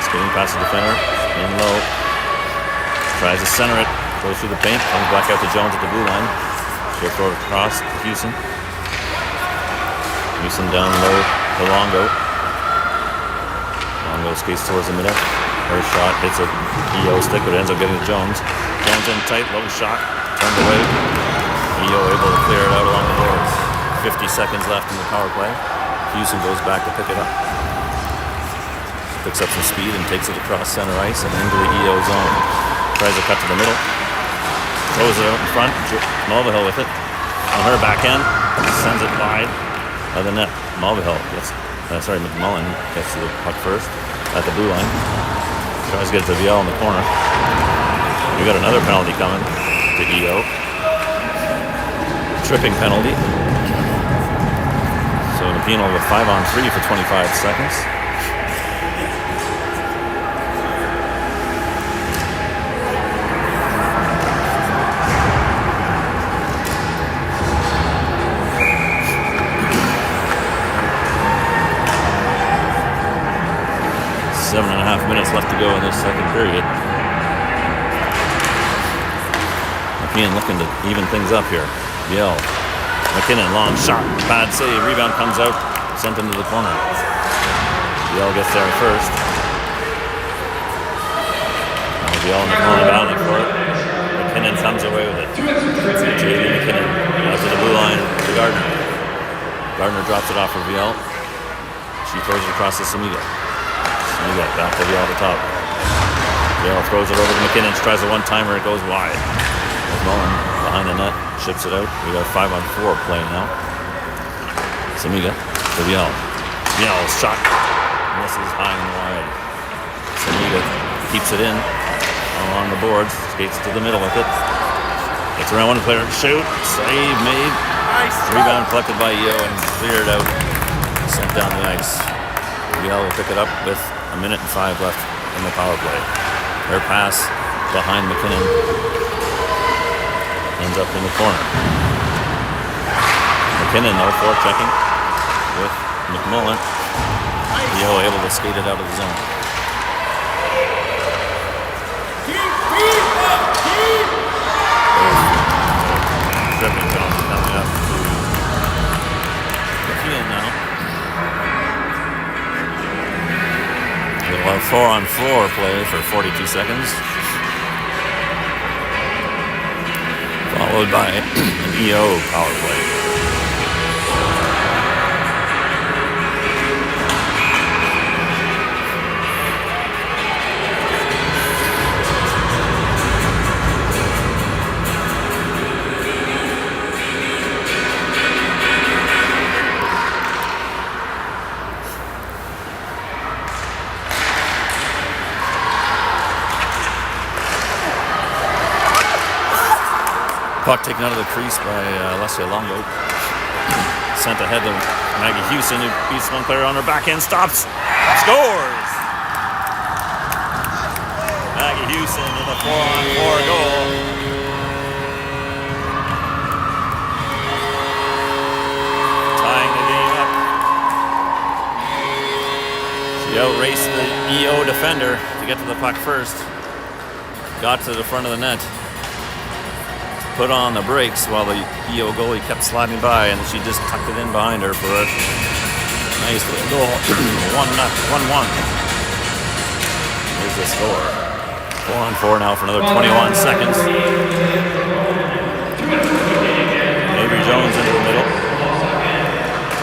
skating past the defender, in low. Tries to center it, goes through the paint, comes back out to Jones at the blue line. She'll throw it across to Houston. Houston down low to Longo. Longo skates towards the middle. Her shot hits a EO stick, but it ends up getting to Jones. Jones in tight, low shot, turned away. EO able to clear it out along the boards. 50 seconds left in the power play. Houston goes back to pick it up. Picks up some speed and takes it across center ice and into the EO zone. Tries to cut to the middle. Throws it out in front. Mulvihill with it. On her backhand. Sends it wide of the net. Mulvihill gets, McMullen gets to the puck first at the blue line. Tries to get it to Viel in the corner. We got another penalty coming to EO. Tripping penalty. So Nepean will have a 5-on-3 for 25 seconds. Seven and a half minutes left to go in this second period. Nepean looking to even things up here. Viel. McKinnon, long shot, bad save, rebound comes out, sent into the corner. Viel gets there first. Now Viel and McMullen battling for it. McKinnon comes away with it. JD McKinnon out to the blue line to Gardner. Gardner drops it off for Viel. She throws it across to Samiga. Samiga back to Viel at the top. Viel throws it over to McKinnon, she tries a one-timer, it goes wide. McMullen behind the net, ships it out. We got a 5-on-4 play now. Samiga to Viel. Viel's shot misses high and wide. Samiga keeps it in along the boards, skates to the middle with it. Gets around one player, shoot, save made. Rebound collected by EO and cleared out, sent down the ice. Viel will pick it up with 1 minute and 5 left in the power play. Her pass behind McKinnon ends up in the corner. McKinnon, though, forechecking with McMullen. EO able to skate it out of the zone. Tripping penalty coming up. Nepean now. We'll have 4-on-4 play for 42 seconds. Followed by an EO power play. Puck taken out of the crease by Alessia Longo. Sent ahead to Maggie Houston, who beats one player on her backhand, stops, scores! Maggie Houston with a 4-on-4 goal. Tying the game up. She outraced the EO defender to get to the puck first. Got to the front of the net. Put on the brakes while the EO goalie kept sliding by, and she just tucked it in behind her for a nice little goal. 1-1. Here's the score. 4-on-4 now for another 21 seconds. Avery Jones into the middle.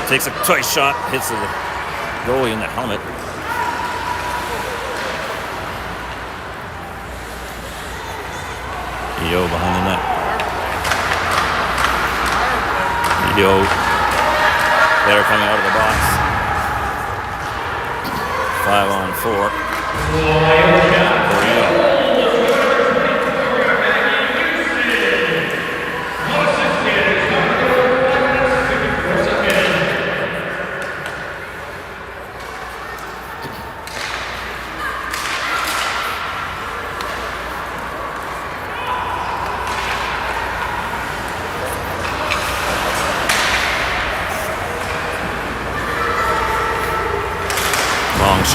Takes a twice shot, hits the goalie in the helmet. EO behind the net. EO there coming out of the box. 5-on-4.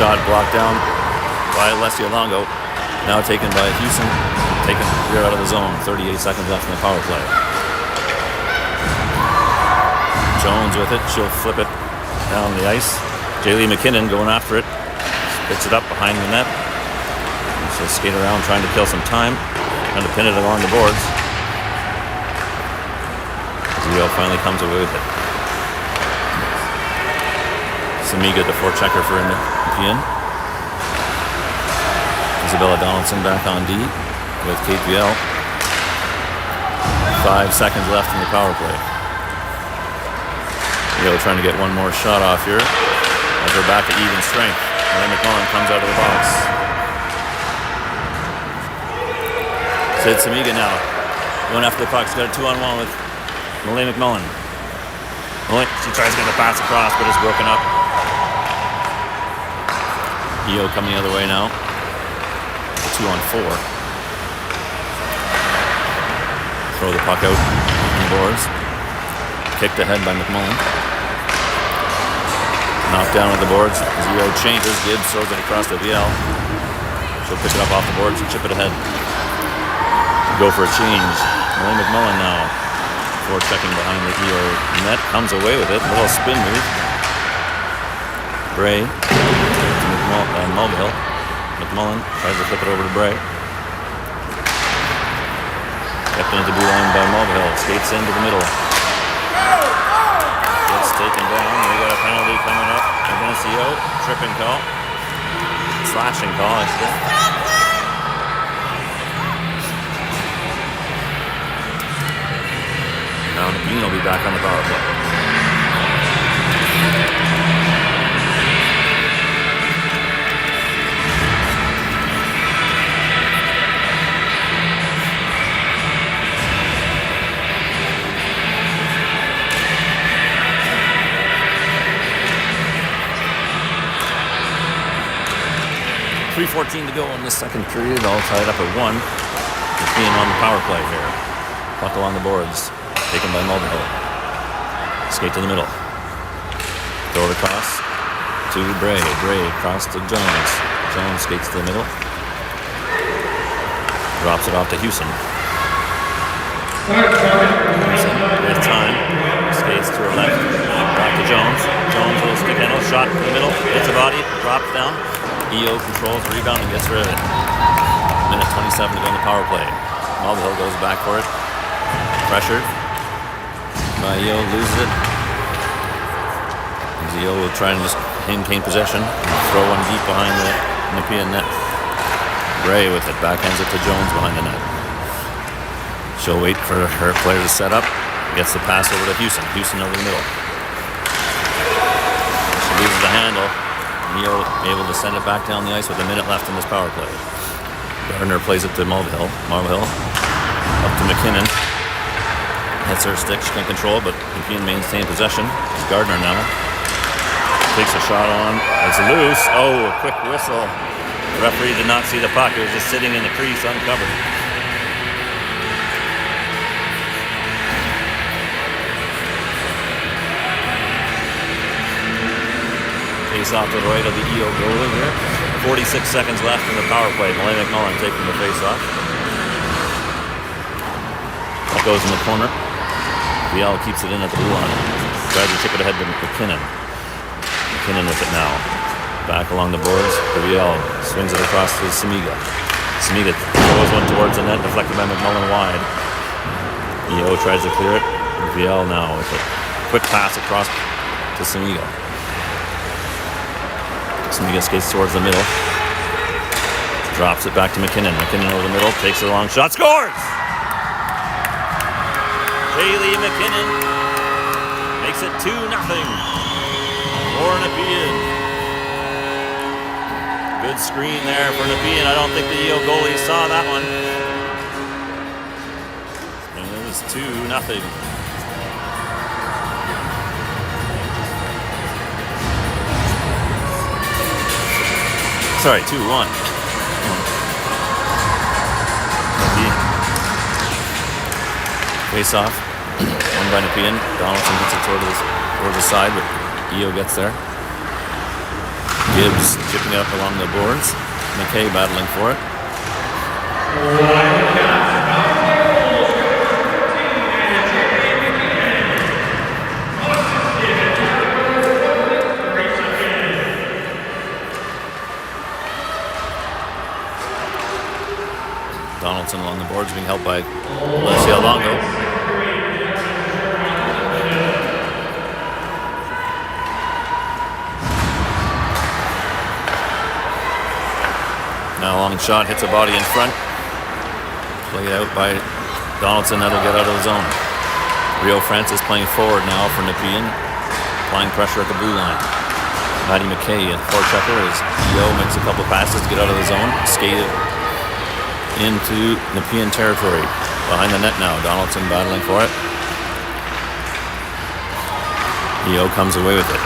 shot blocked down by Alessio Longo. Now taken by Houston. Taken clear out of the zone. 38 seconds left in the power play. Jones with it. She'll flip it down the ice. Jaylee McKinnon going after it. Picks it up behind the net. She'll skate around trying to kill some time. Trying to pin it along the boards. Zio finally comes away with it. Samiga, the forechecker for Nepean. Isabella Donaldson back on D with Kate Viel. 5 seconds left in the power play. Yale trying to get one more shot off here as we're back at even strength. Malay McMullen comes out of the box. Sid Samiga now going after the puck. She's got a 2-on-1 with Malay McMullen. She tries to get the pass across, but it's broken up. EO coming the other way now. 2-on-4. Throw the puck out on the boards. Kicked ahead by McMullen. Knocked down with the boards. Zio changes. Gibbs throws it across to Viel. She'll pick it up off the boards and chip it ahead. Go for a change. Malay McMullen now. Checking behind the EO net. Comes away with it. A little spin move. Bray. Mulvihill. McMullen tries to flip it over to Bray. Kept into the blue line by Mulvihill. Skates into the middle. Gets taken down. We got a penalty coming up against EO. Tripping call. Slashing call, I should say. Now Nepean will be back on the power play. .3:14 to go in this second period, all tied up at 1. Nepean on the power play here. Puck along the boards. Taken by Mulvihill. Skate to the middle. Throw it across to Bray. Bray across to Jones. Jones skates to the middle. Drops it off to Houston. Houston with time. Skates to her left. Back to Jones. Jones will stick handle. Shot to the middle. Hits a body. Drops down. EO controls the rebound and gets rid of it. Minute 27 to go in the power play. Mulvihill goes back for it. Pressured. Yo loses it. Zio will try and just maintain possession and throw one deep behind the Nepean net. Bray with it, backhands it to Jones behind the net. She'll wait for her player to set up. Gets the pass over to Houston. Houston over the middle. She loses the handle. Neal able to send it back down the ice with a minute left in this power play. Gardner plays it to Mulvihill. Mulvihill up to McKinnon. Hits her stick, she can't control it, but Nepean maintains possession. It's Gardner now. Takes a shot on. It's loose. Oh, a quick whistle. The referee did not see the puck. It was just sitting in the crease uncovered. Face off to the right of the EO goalie here. 46 seconds left in the power play. Malay McMullen taking the face off. That goes in the corner. Viel keeps it in at the blue line. Tries to chip it ahead to McKinnon. McKinnon with it now. Back along the boards. Viel swings it across to Samiga. Samiga throws one towards the net, deflected by McMullen wide. EO tries to clear it. Viel now with a quick pass across to Samiga. Samiga skates towards the middle. Drops it back to McKinnon. McKinnon over the middle. Takes a long shot. Scores! Jaylee McKinnon makes it 2-0 for Nepean. Good screen there for Nepean. I don't think the EO goalie saw that one. And it was 2-0. Sorry, 2-1. Face off. One by Nepean. Donaldson hits it towards the side, but EO gets there. Gibbs chipping up along the boards. McKay battling for it. Donaldson along the boards being helped by Alessia Longo. Now a long shot hits a body in front. Played out by Donaldson. That'll get out of the zone. Rio Francis playing forward now for Nepean. Applying pressure at the blue line. Maddie McKay and forechecker as Yo makes a couple passes to get out of the zone. Skated into Nepean territory. Behind the net now. Donaldson battling for it. Yo comes away with it.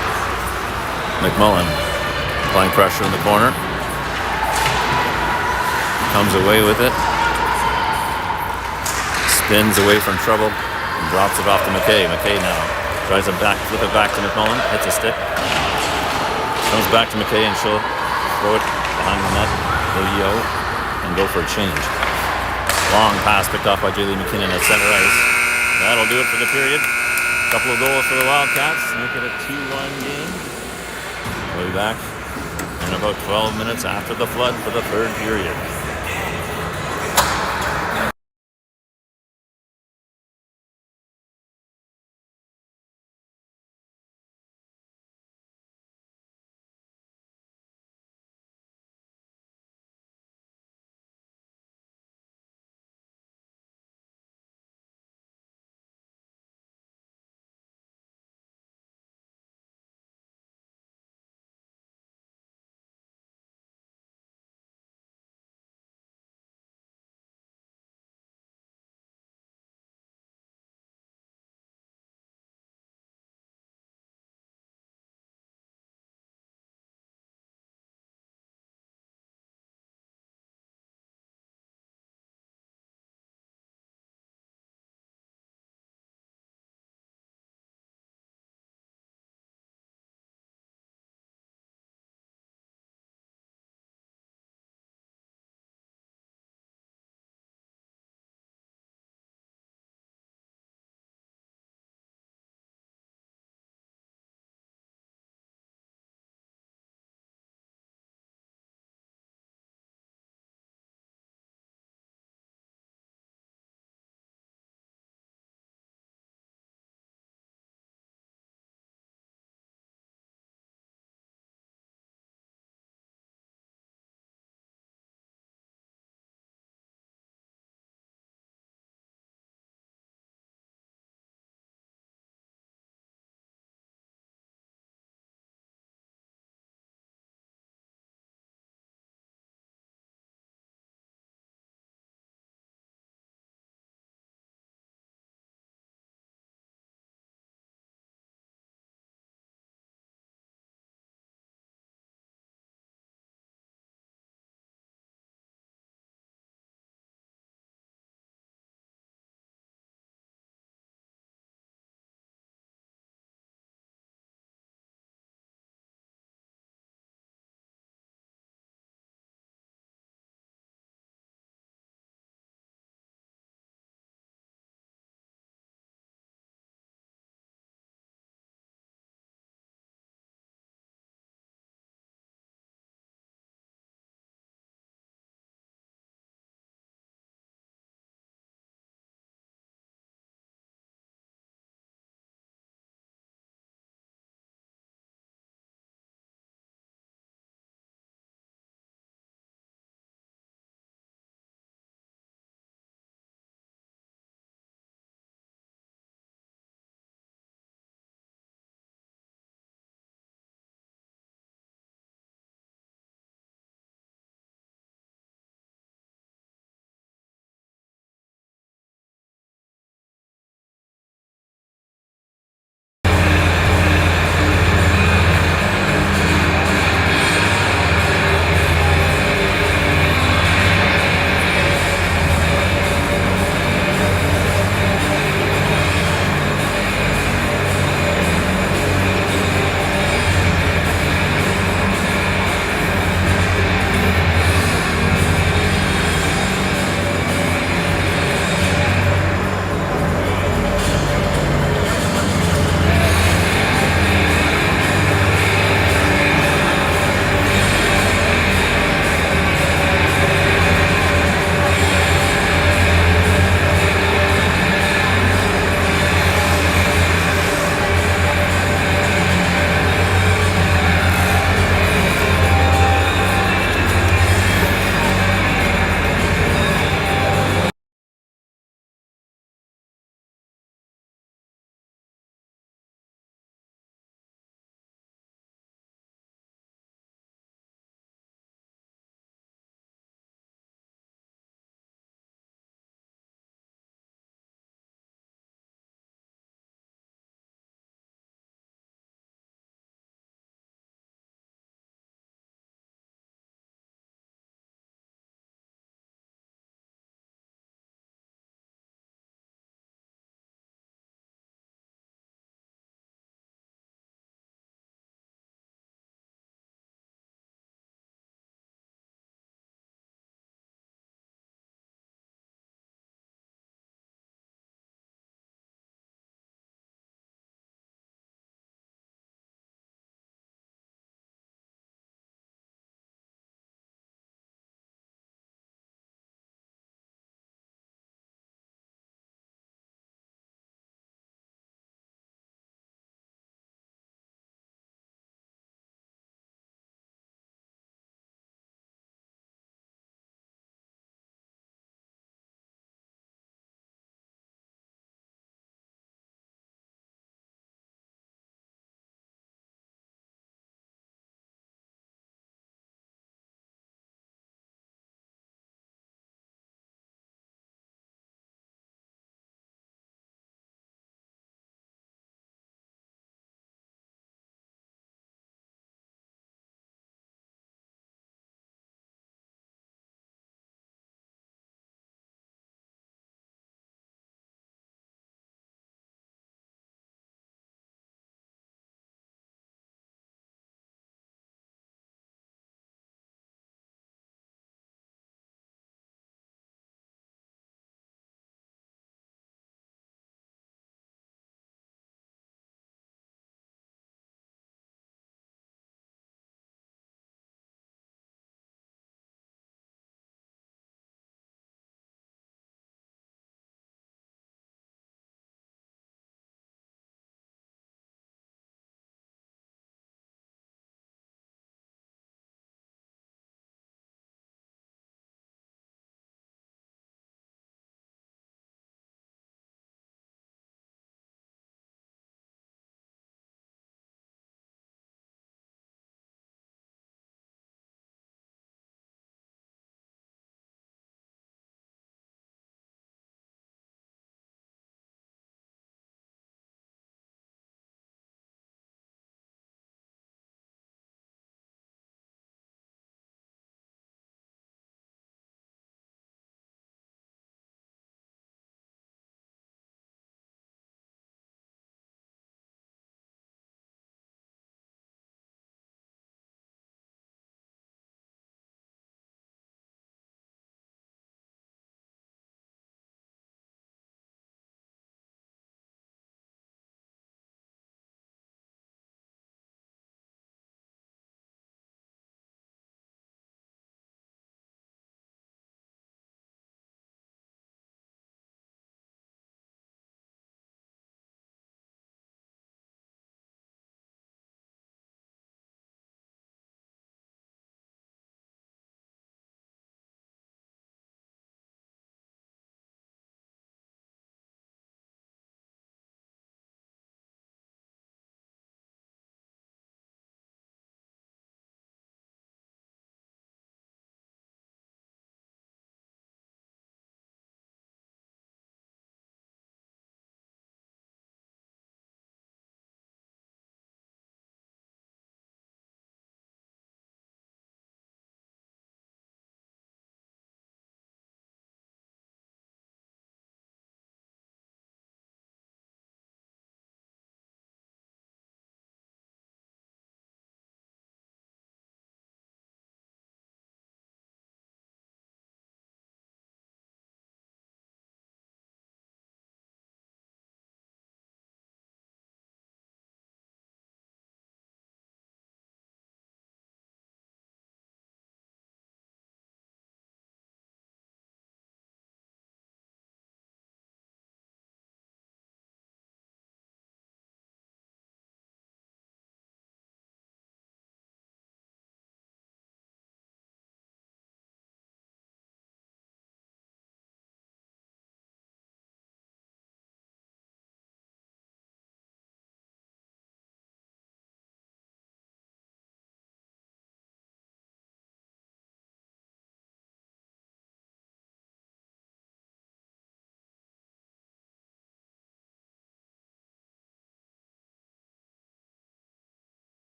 McMullen applying pressure in the corner. Comes away with it. Spins away from trouble and drops it off to McKay. McKay now tries to flip it back to McMullen. Hits a stick. Comes back to McKay and she'll throw it behind the net. Yo and go for a change. Long pass picked off by Jaylee McKinnon at center ice. That'll do it for the period. Couple of goals for the Wildcats. Make it a 2-1 game. We'll be back in about 12 minutes after the flood for the third period.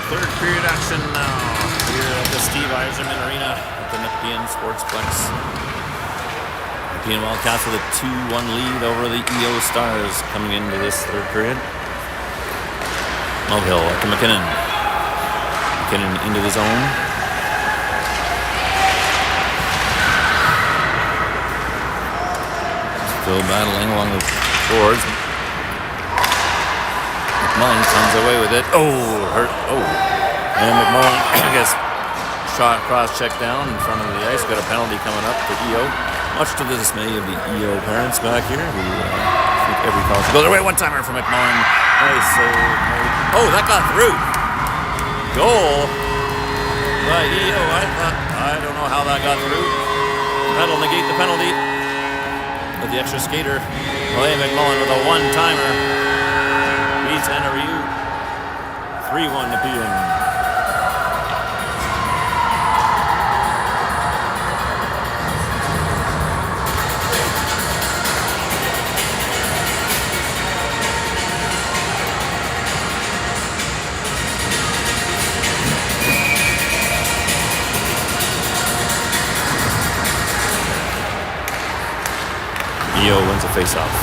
Third period action now here at the Steve Eiserman Arena at the Nepean Sportsplex. Nepean Wildcats with a 2-1 lead over the EO Stars coming into this third period. OWHL to McKinnon. McKinnon into the zone. Still battling along the boards. McMullen comes away with it. Oh, hurt. Oh. And McMullen, I guess, shot cross check down in front of the ice. Got a penalty coming up for EO. Much to the dismay of the EO parents back here, who think every call should go their way. One-timer for McMullen. Nice save. Oh, that got through. Goal by EO. I don't know how that got through. That'll negate the penalty. With the extra skater, Nepean McMullen with a one-timer. Beats NRU. 3-1 Nepean. EO wins a face-off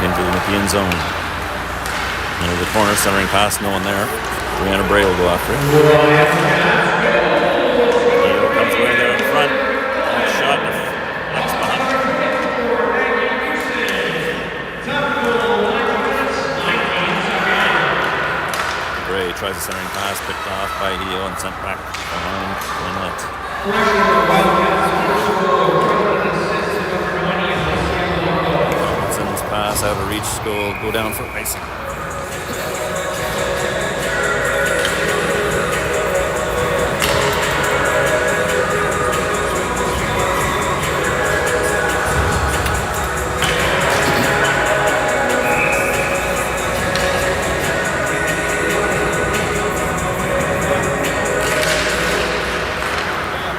into the Nepean zone. Into the corner, centering pass, no one there. Brianna Bray will go after it. EO comes away there in front. Long shot, next behind. Bray tries a centering pass, picked off by EO and sent back behind the net. Pass out of reach, go down for icing.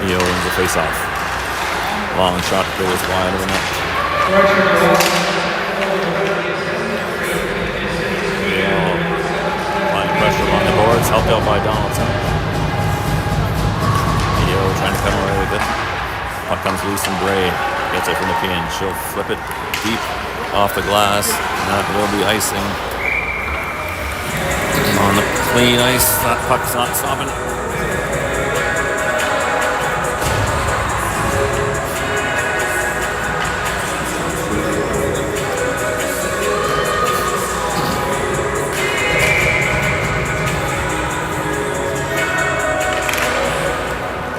EO wins the face-off. Long shot goes wide of the net. Pressure along the boards, helped out by Donaldson. EO trying to come away with it. Puck comes loose and Bray gets it from the pin. She'll flip it deep off the glass. And that will be icing. On the clean ice, that puck's not stopping.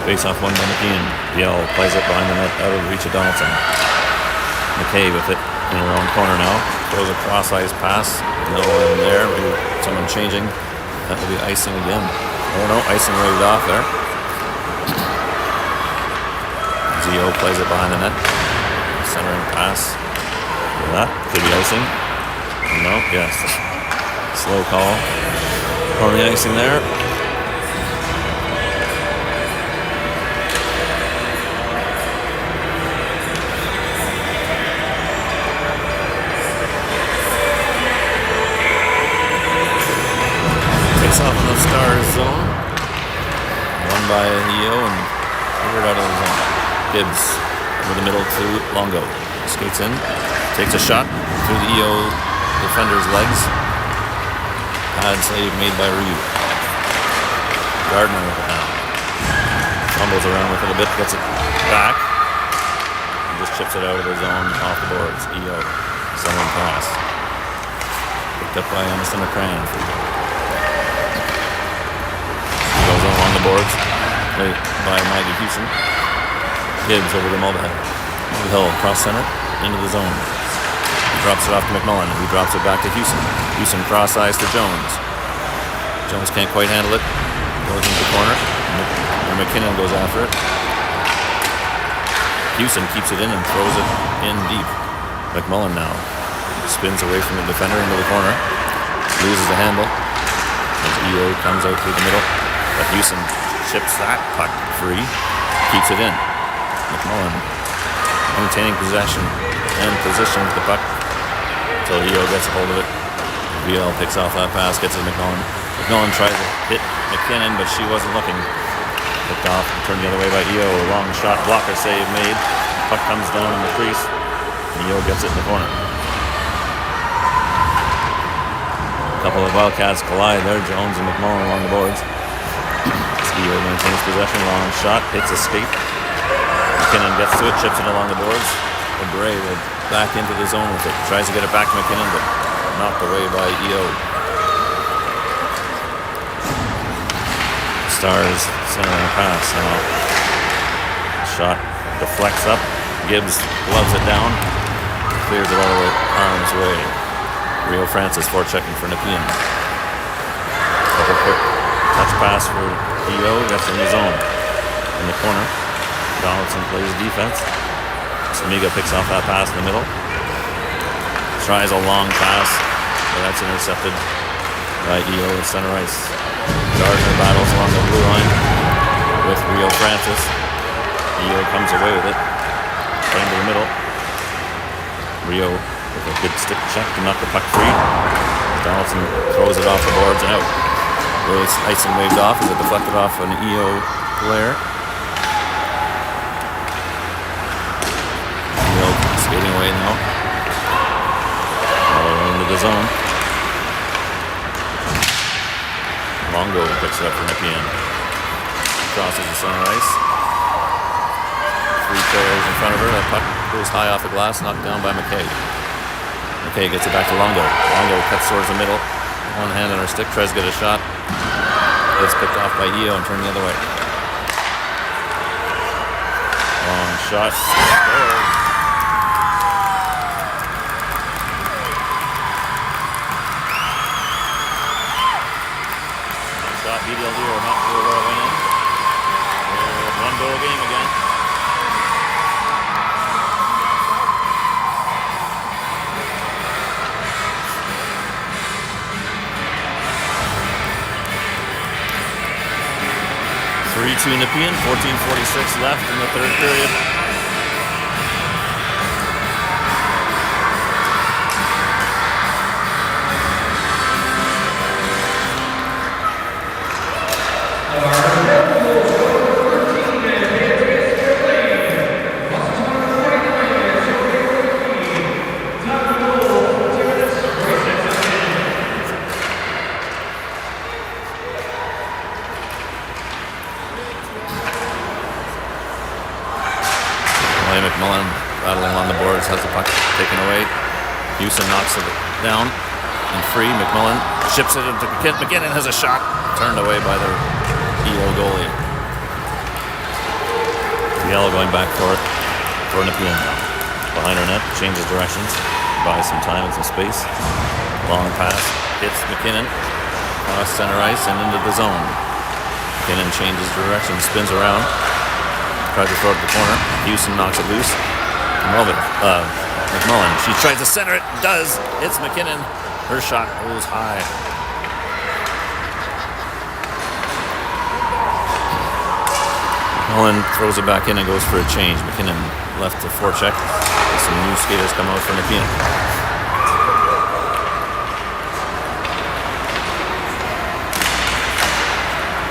Face-off one by Nepean. Biel plays it behind the net out of the reach of Donaldson. McKay with it in her own corner now. Throws a cross-ice pass. No one there. Maybe someone changing. That will be icing again. Oh no, icing waved off there. Gio plays it behind the net. Centering pass. That could be icing. No, yes. Slow call. On the icing there. Off in the Stars zone. Won by EO and covered out of the zone. Gibbs over the middle to Longo. Skates in, takes a shot through the EO defender's legs. Pad save made by Ryu. Gardner with it now. Fumbles around with it a bit, gets it back. And just chips it out of the zone off the boards. EO. Someone pass. Picked up by Emerson McCran for EO. Goes along the boards, played by Maggie Houston. Gibbs over to Mulvihill. Mulvihill cross center into the zone. He drops it off to McMullen, who drops it back to Houston. Houston cross eyes to Jones. Jones can't quite handle it. Goes into the corner. And McKinnon goes after it. Houston keeps it in and throws it in deep. McMullen now spins away from the defender into the corner. Loses the handle. As EO comes out through the middle. But Houston chips that puck free, keeps it in. McMullen maintaining possession and positions the puck until EO gets a hold of it. VL picks off that pass, gets it to McMillan. McMillan tries to hit McKinnon, but she wasn't looking. Picked off and turned the other way by EO. Long shot, blocker save made. Puck comes down in the crease. EO gets it in the corner. A couple of Wildcats collide there. Jones and McMullen along the boards. EO maintains possession. Long shot, hits escape. McKinnon gets to it, chips it along the boards. Bray will back into the zone with it. Tries to get it back to McKinnon, but knocked away by EO. Stars centering pass. Shot deflects up. Gibbs gloves it down. Clears it all the way arms way. Rio Francis forechecking for Nepean. Couple quick touch pass for EO. Gets in the zone. In the corner. Donaldson plays defense. Samiga picks off that pass in the middle. Tries a long pass, but that's intercepted by EO at center ice. Gardner battles along the blue line with Rio Francis. EO comes away with it. Playing to the middle. Rio with a good stick check to knock the puck free. Donaldson throws it off the boards and out. Rose icing waved off as it deflected off an EO player. EO skating away now. All the way into the zone. Longo picks it up for Nepean. Crosses the center ice. Three players in front of her. That puck goes high off the glass, knocked down by McKay. McKay gets it back to Longo. Longo cuts towards the middle. One hand on her stick, tries to get a shot. Gets picked off by EO and turned the other way. Long shot. Shot, BDLD or not sure where it went in. One goal game again. To Nepean, 14:46 left in the third period. McMillan battling along the boards, has the puck taken away. Houston knocks it down and free. McMillan chips it into McKinnon. McKinnon has a shot turned away by the EO goalie. Yellow going back for it for Nepean now. Behind her net, changes directions, buys some time and some space. Long pass, hits McKinnon, across center ice and into the zone. McKinnon changes direction, spins around. Tries to throw it to the corner. Houston knocks it loose. McMullen. She tries to center it. Does. It's McKinnon. Her shot goes high. McMullen throws it back in and goes for a change. McKinnon left to forecheck. Some new skaters come out for Nepean.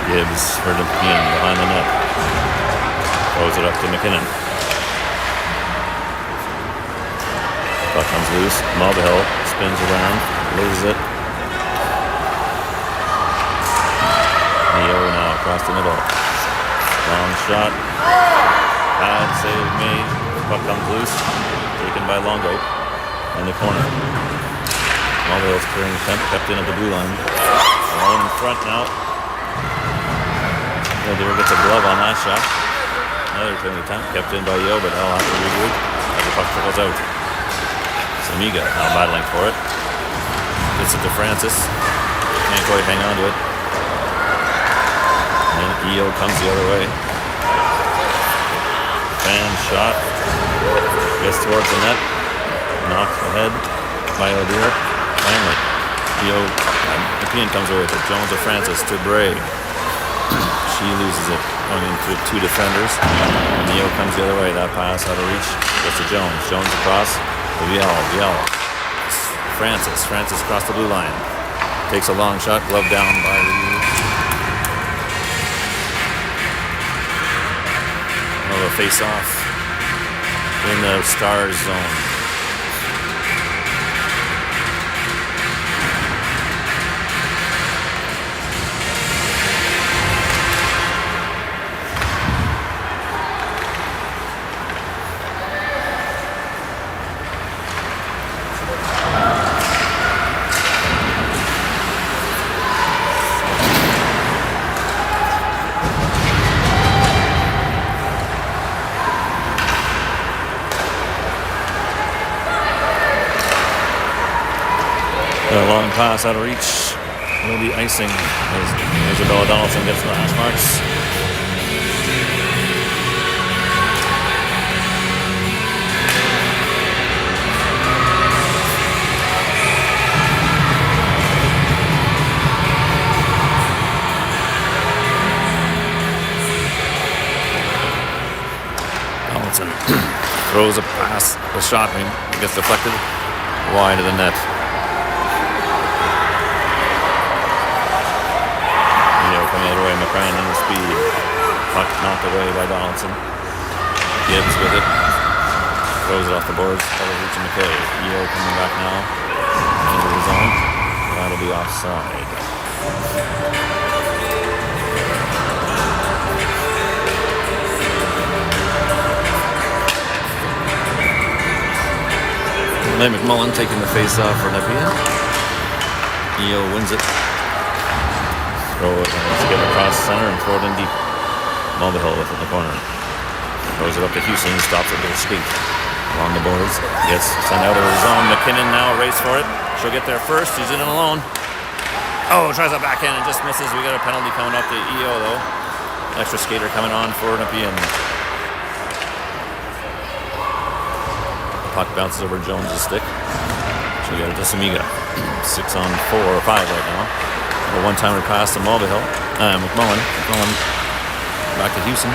Gibbs for Nepean behind the net. Throws it up to McKinnon. Puck comes loose. Mulvihill spins around, loses it. EO now across the middle. Long shot. Bad save made. Puck comes loose. Taken by Longo in the corner. Mulvihill's clearing the tent, kept in at the blue line. Alone in front now. Deer gets a glove on that shot. Another clearing attempt, kept in by Yo, but they'll have to regroup as the puck trickles out. Samiga now battling for it. Gets it to Francis. Can't quite hang on to it. And then EO comes the other way. Fan shot. Gets towards the net. Knocked ahead by O'Deer. Finally, EO, Nepean comes away with it. Jones or Francis to Bray. She loses it going into two defenders. And Neo comes the other way. That pass out of reach. Gets to Jones. Jones across. To Viel. Francis. Francis across the blue line. Takes a long shot, glove down by Reed. Another face-off in the Stars zone. A long pass out of reach. Will be icing as Isabella Donaldson gets the hash marks. Donaldson throws a pass, a shot, and it gets deflected wide of the net. Coming the other way, McCran in the speed. Puck knocked away by Donaldson. Gibbs with it. Throws it off the boards. That'll reach McKay. EO coming back now. Into the zone. That'll be offside. Lee McMullen taking the face-off for Nepean. EO wins it. Throw it, let's get it across the center and throw it in deep. Mulvihill with it in the corner. Throws it up to Houston, stops it with a skate along the boards. Gets sent out of the zone. McKinnon now a race for it. She'll get there first. She's in alone. Oh, tries a backhand and just misses. We got a penalty coming up to EO though. Extra skater coming on for Nepean. The puck bounces over Jones' stick. She'll get it to Samiga. 6 on 4 or 5 right now. A one-timer pass to Mulvihill. McMullen. McMullen back to Houston.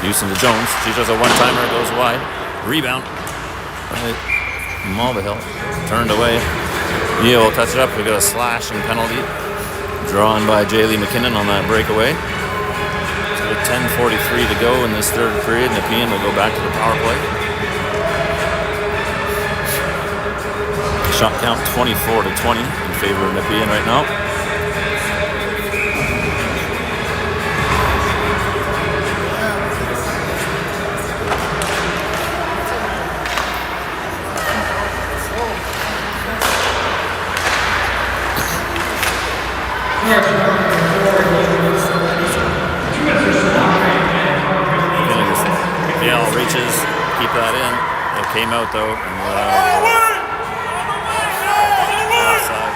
Houston to Jones. She does a one-timer, goes wide. Rebound by Mulvihill. Turned away. EO will touch it up. We got a slash and penalty drawn by Jaylee McKinnon on that breakaway. So with 10:43 to go in this third period, Nepean will go back to the power play. Shot count 24-20 in favor of Nepean right now. Biel reaches, keep that in. It came out though. Offside.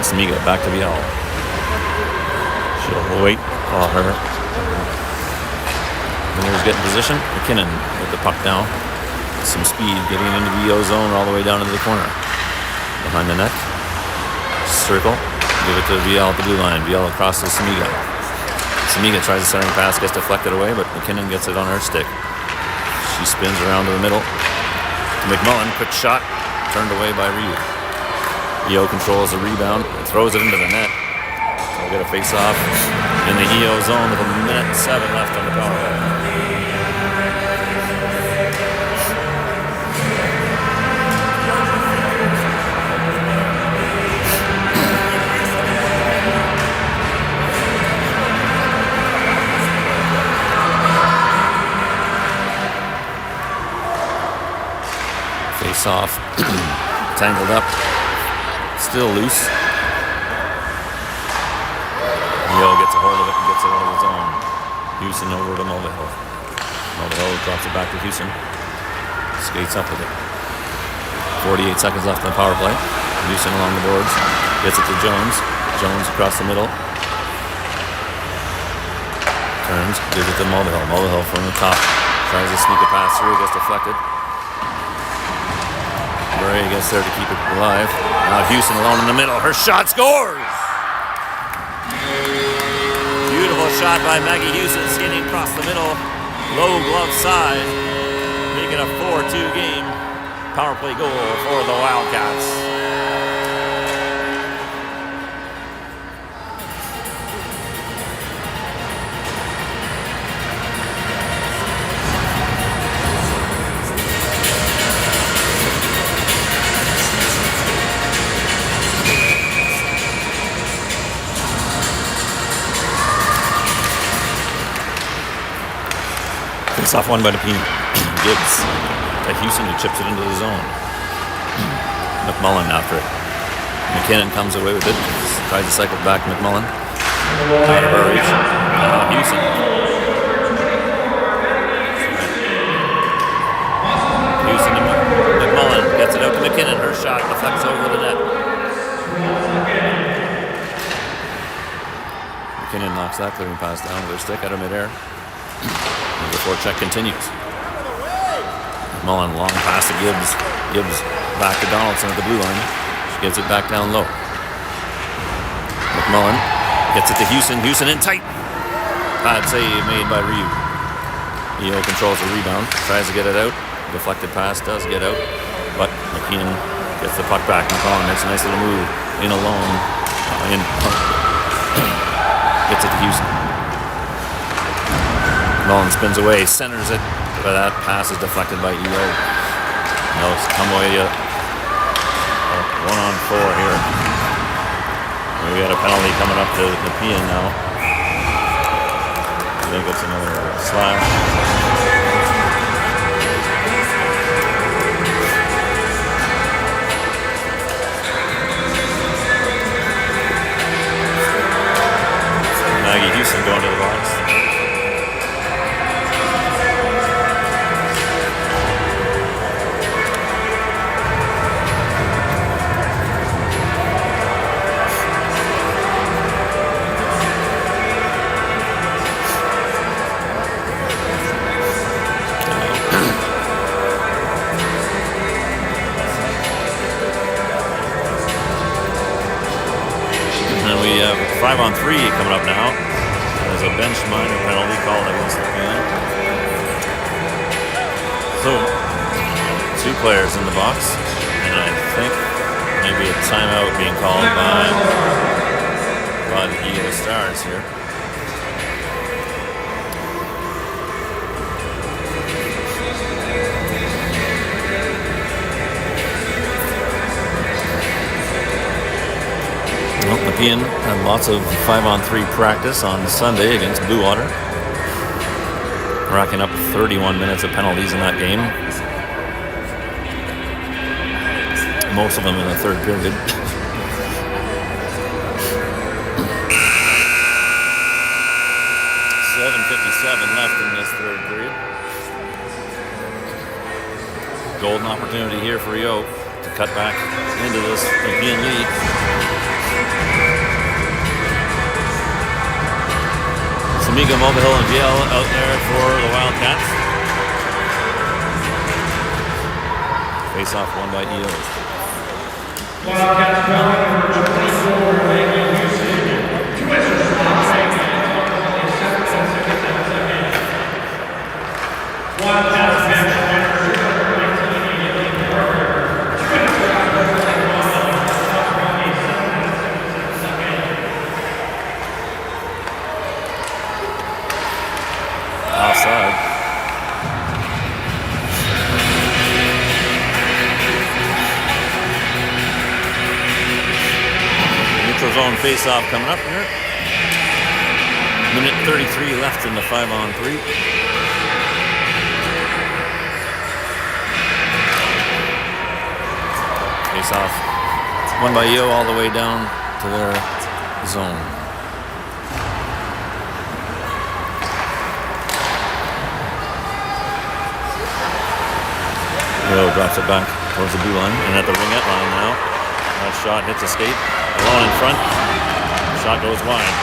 Samiga back to Biel. She'll wait, call her. Miller's getting position. McKinnon with the puck now. Some speed getting into the EO zone all the way down into the corner. Behind the net. Circle. Give it to Biel at the blue line. Biel across to Samiga. Samiga tries a centering pass, gets deflected away, but McKinnon gets it on her stick. She spins around to the middle. To McMullen, quick shot. Turned away by Reed. EO controls the rebound and throws it into the net. We'll get a face-off in the EO zone with 1:07 left on the power play. Face-off, tangled up. Still loose. EO gets a hold of it and gets it out of his own. Houston over to Mulvihill. Mulvihill drops it back to Houston. Skates up with it. 48 seconds left on the power play. Houston along the boards. Gets it to Jones. Jones across the middle. Turns, gives it to Mulvihill. Mulvihill from the top. Tries to sneak a pass through, gets deflected. Bray gets there to keep it alive. Now Houston alone in the middle. Her shot scores! Beautiful shot by Maggie Houston, skinning across the middle. Low glove side. Making a 4-2 game. Power play goal for the Wildcats. Off one by Nepean. Gibbs to Houston, who chips it into the zone. McMullen after it. McKinnon comes away with it. Tries to cycle back McMullen. Out of her reach. Houston. Houston to McMullen. Gets it out to McKinnon. Her shot deflects over the net. McKinnon knocks that clearing pass down with her stick out of midair. The forecheck continues. McMullen, long pass to Gibbs. Gibbs back to Donaldson at the blue line. She gets it back down low. McMullen gets it to Houston. Houston in tight. Bad save made by Reeve. EO controls the rebound. Tries to get it out. Deflected pass does get out. But McKeon gets the puck back. McMullen makes a nice little move. In alone. Gets it to Houston. Mullen spins away, centers it, but that pass is deflected by EO. No, it's come away. 1-on-4 here. We got a penalty coming up to Nepean now. I think it's another slash. Maggie Houston going to the box. And we have 5-on-3 coming up now. There's a bench minor penalty called against Nepean. So, 2 players in the box, and I think maybe a timeout being called by the EO Stars here. Well, Nepean had lots of 5-on-3 practice on Sunday against Blue Water, racking up 31 minutes of penalties in that game. Most of them in the third period. .7:57 left in this third period. Golden opportunity here for EO to cut back into this Nepean lead. Samiga, Mulvihill, and Gale out there for the Wildcats. Face off won by EO. Wildcats calling number 24, Maggie Houston. 2 extra spots, Maggie Houston, 7 seconds. Wildcats bench winner, 219, Aileen Parker. 2 extra Offside. Neutral zone face-off coming up here. Minute 33 left in the 5-on-3. Face-off won by EO all the way down to their zone. EO drops it back towards the blue line and at the ringette line now. That shot hits a skate. Alone in front. Shot goes wide.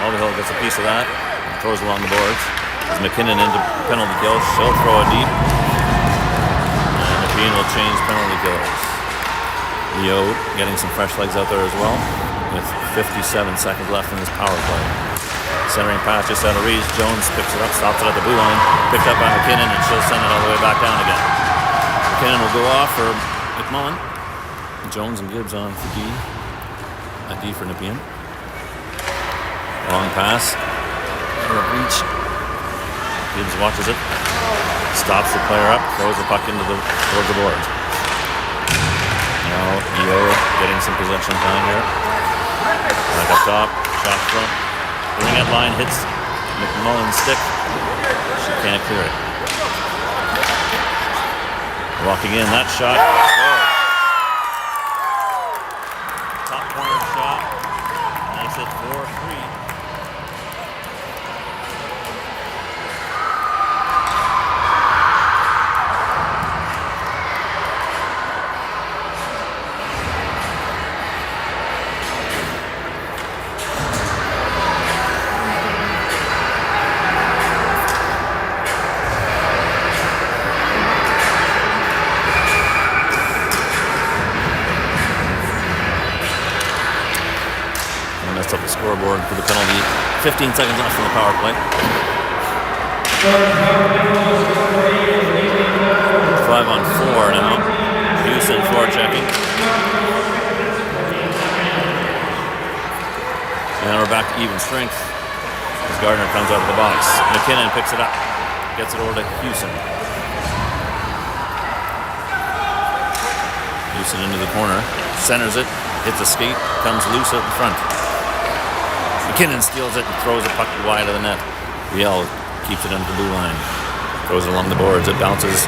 Mulvihill gets a piece of that. throws along the boards. As McKinnon into penalty kill, she'll throw it deep. And Nepean will change penalty kills. Leo getting some fresh legs out there as well, with 57 seconds left in this power play. Centering pass just out of reach. Jones picks it up, stops it at the blue line. Picked up by McKinnon, and she'll send it all the way back down again. McKinnon will go off for McMullen. Jones and Gibbs on for D. A D for Nepean. Long pass. Out of reach. Gibbs watches it. Stops the player up. Throws the puck towards the boards. Now EO getting some possession time here. Back up top. Shot front. The ring at line hits McMullen's stick. She can't clear it. Walking in, that shot. Top corner shot. Makes it 4-3. Up the scoreboard for the penalty. 15 seconds left from the power play. 5-on-4 now. Houston forechecking. And we're back to even strength as Gardner comes out of the box. McKinnon picks it up. Gets it over to Houston. Houston into the corner. Centers it. Hits a skate. Comes loose out in front. McKinnon steals it and throws the puck wide of the net. Riel keeps it under the blue line. Throws it along the boards. It bounces.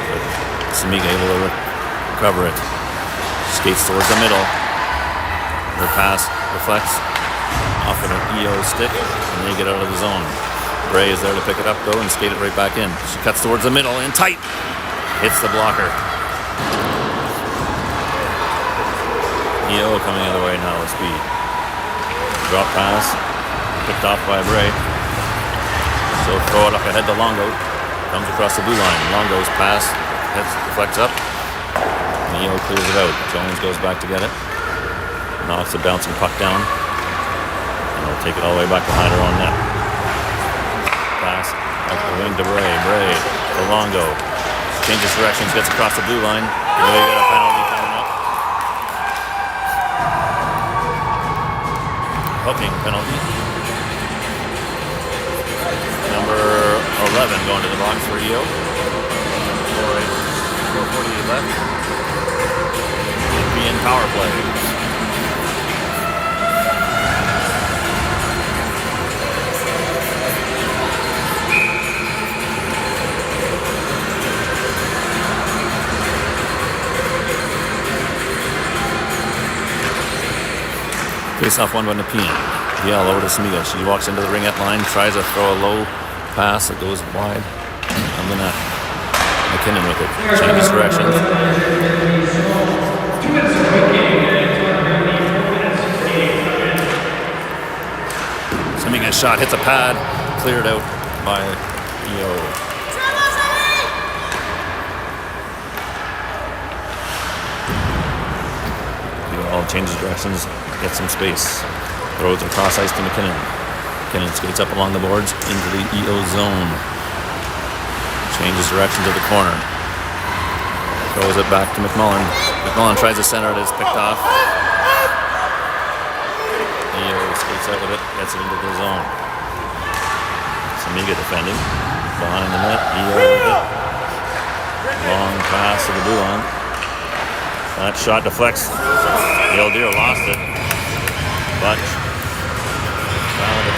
Samiga able to recover it. Skates towards the middle. Her pass reflects off of an EO stick, and they get out of the zone. Bray is there to pick it up, though, and skate it right back in. She cuts towards the middle and tight. Hits the blocker. EO coming the other way now with speed. Drop pass. Picked off by Bray. So throw it up ahead to Longo. Comes across the blue line. Longo's pass deflects up. Neo clears it out. Jones goes back to get it. Knocks the bouncing puck down. And they'll take it all the way back behind her own net. Pass up the wing to Bray. Bray to Longo. Changes directions, gets across the blue line. Now you got a penalty coming up. Hooking penalty. Number 11 going to the box for EO. 4:48 left. Nepean power play. Face off one by Nepean. DL over to Samiga. She walks into the ringette line, tries to throw a low pass that goes wide of the net. McKinnon with it. Changes directions. Samiga shot, hits a pad, cleared out by EO. EO changes directions, gets some space. Throws it across ice to McKinnon. McKinnon skates up along the boards into the EO zone. Changes direction to the corner. Throws it back to McMullen. McMullen tries to center it. It's picked off. EO skates out with it. Gets it into the zone. Samiga defending. Behind the net. EO with it. Long pass to the blue line. That shot deflects. The old deer lost it. But found it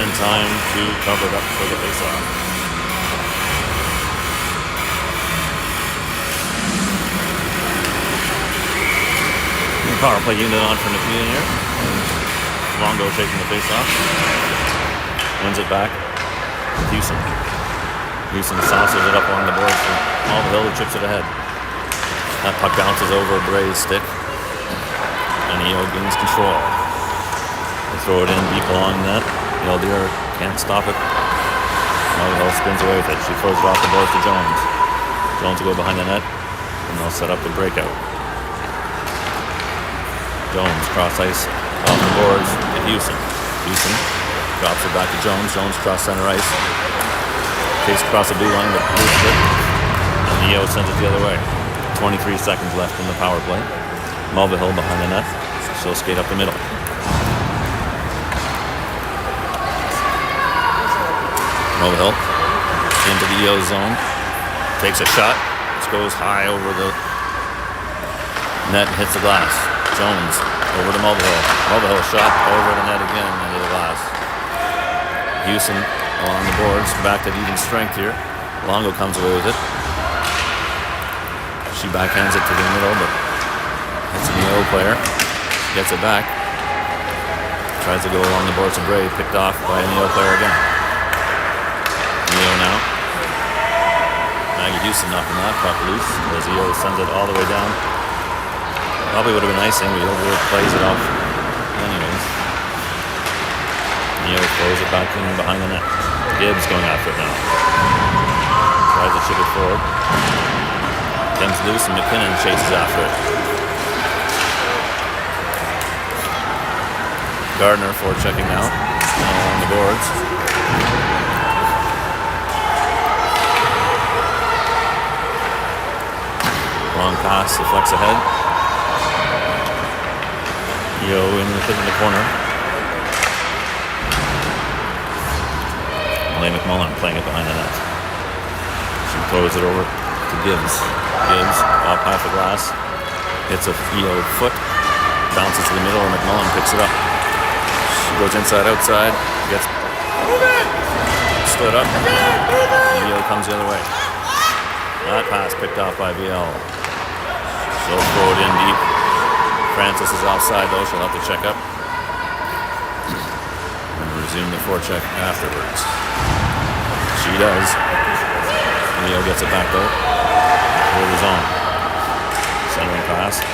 in time to cover it up for the faceoff. Power play unit on for Nepean here. Longo taking the faceoff. Wins it back. Houston. Houston saucers it up along the board for all the hill, chips it ahead. That puck bounces over Bray's stick. And EO gains control. They throw it in deep along that. The Eldier can't stop it. Mulvihill spins away with it. She throws it off the boards to Jones. Jones will go behind the net, and they'll set up the breakout. Jones cross ice off the boards to Houston. Houston drops it back to Jones. Jones cross center ice. Takes across the blue line, but loses it. And Neo sends it the other way. 23 seconds left in the power play. Mulvihill behind the net. She'll skate up the middle. Mulvihill into the EO zone. Takes a shot. This goes high over the net and hits the glass. Jones over to Mulvihill. Mulvihill shot over the net again into the glass. Houston along the boards, back at even strength here. Longo comes away with it. She backhands it to the middle, but it's an EO player. Gets it back. Tries to go along the boards of Bray, picked off by an EO player again. EO now. Maggie Houston knocking that puck loose as EO sends it all the way down. Probably would have been icing, but Over plays it off anyways. EO throws it back in behind the net. Gibbs going after it now. Tries to chip it forward. Comes loose and McKinnon chases after it. Gardner forechecking now along the boards. Long pass, deflects ahead. Yo in the corner. Malay McMullen playing it behind the net. She throws it over to Gibbs. Gibbs off half the glass. Hits a EO foot. Bounces to the middle and McMullen picks it up. She goes inside, outside. Gets stood up. EO comes the other way. That pass picked off by VL. She'll throw it in deep. Francis is offside though. She'll have to check up. And resume the forecheck afterwards. She does. Neo gets it back though. Over the zone. Centering pass.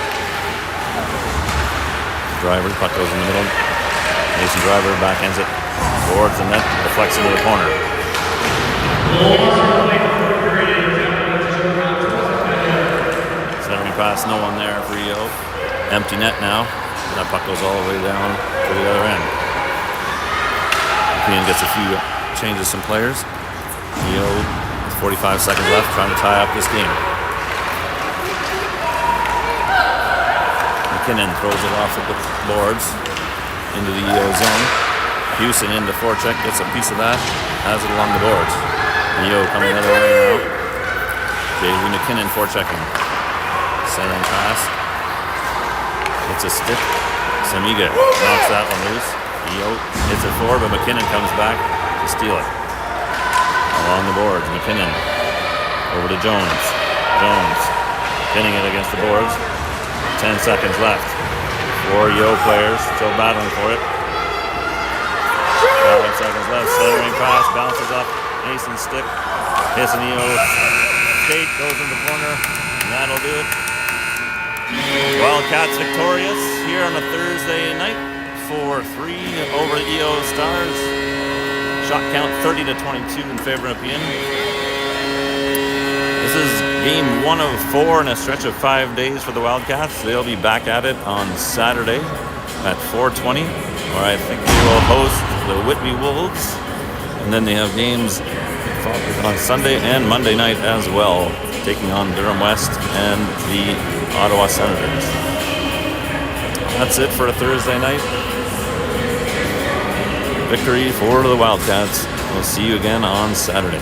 Driver, puck goes in the middle. Mason Driver backhands it towards the net, deflects into the corner. Centering pass, no one there for EO. Empty net now. That puck goes all the way down to the other end. Nepean gets a few changes, some players. EO with 45 seconds left, trying to tie up this game. McKinnon throws it off the boards into the EO zone. Houston into forecheck, gets a piece of that, has it along the boards. EO coming the other way now. J.V. McKinnon forechecking. Centering pass. It's a stick. Samiga knocks that one loose. EO hits it forward, but McKinnon comes back to steal it. Along the boards, McKinnon over to Jones. Jones pinning it against the boards. 10 seconds left. 4 EO players still battling for it. 5 seconds left. Centering pass bounces up. Mason's stick hits an EO skate, goes in the corner, and that'll do it. Wildcats victorious here on a Thursday night, 4-3 over the EO Stars. Shot count 30-22 in favor of Nepean. This is game 1 of 4 in a stretch of 5 days for the Wildcats. They'll be back at it on Saturday at 4:20, where I think they will host the Whitby Wolves. And then they have games on Sunday and Monday night as well, taking on Durham West and the Ottawa Senators. That's it for a Thursday night. Victory for the Wildcats. We'll see you again on Saturday.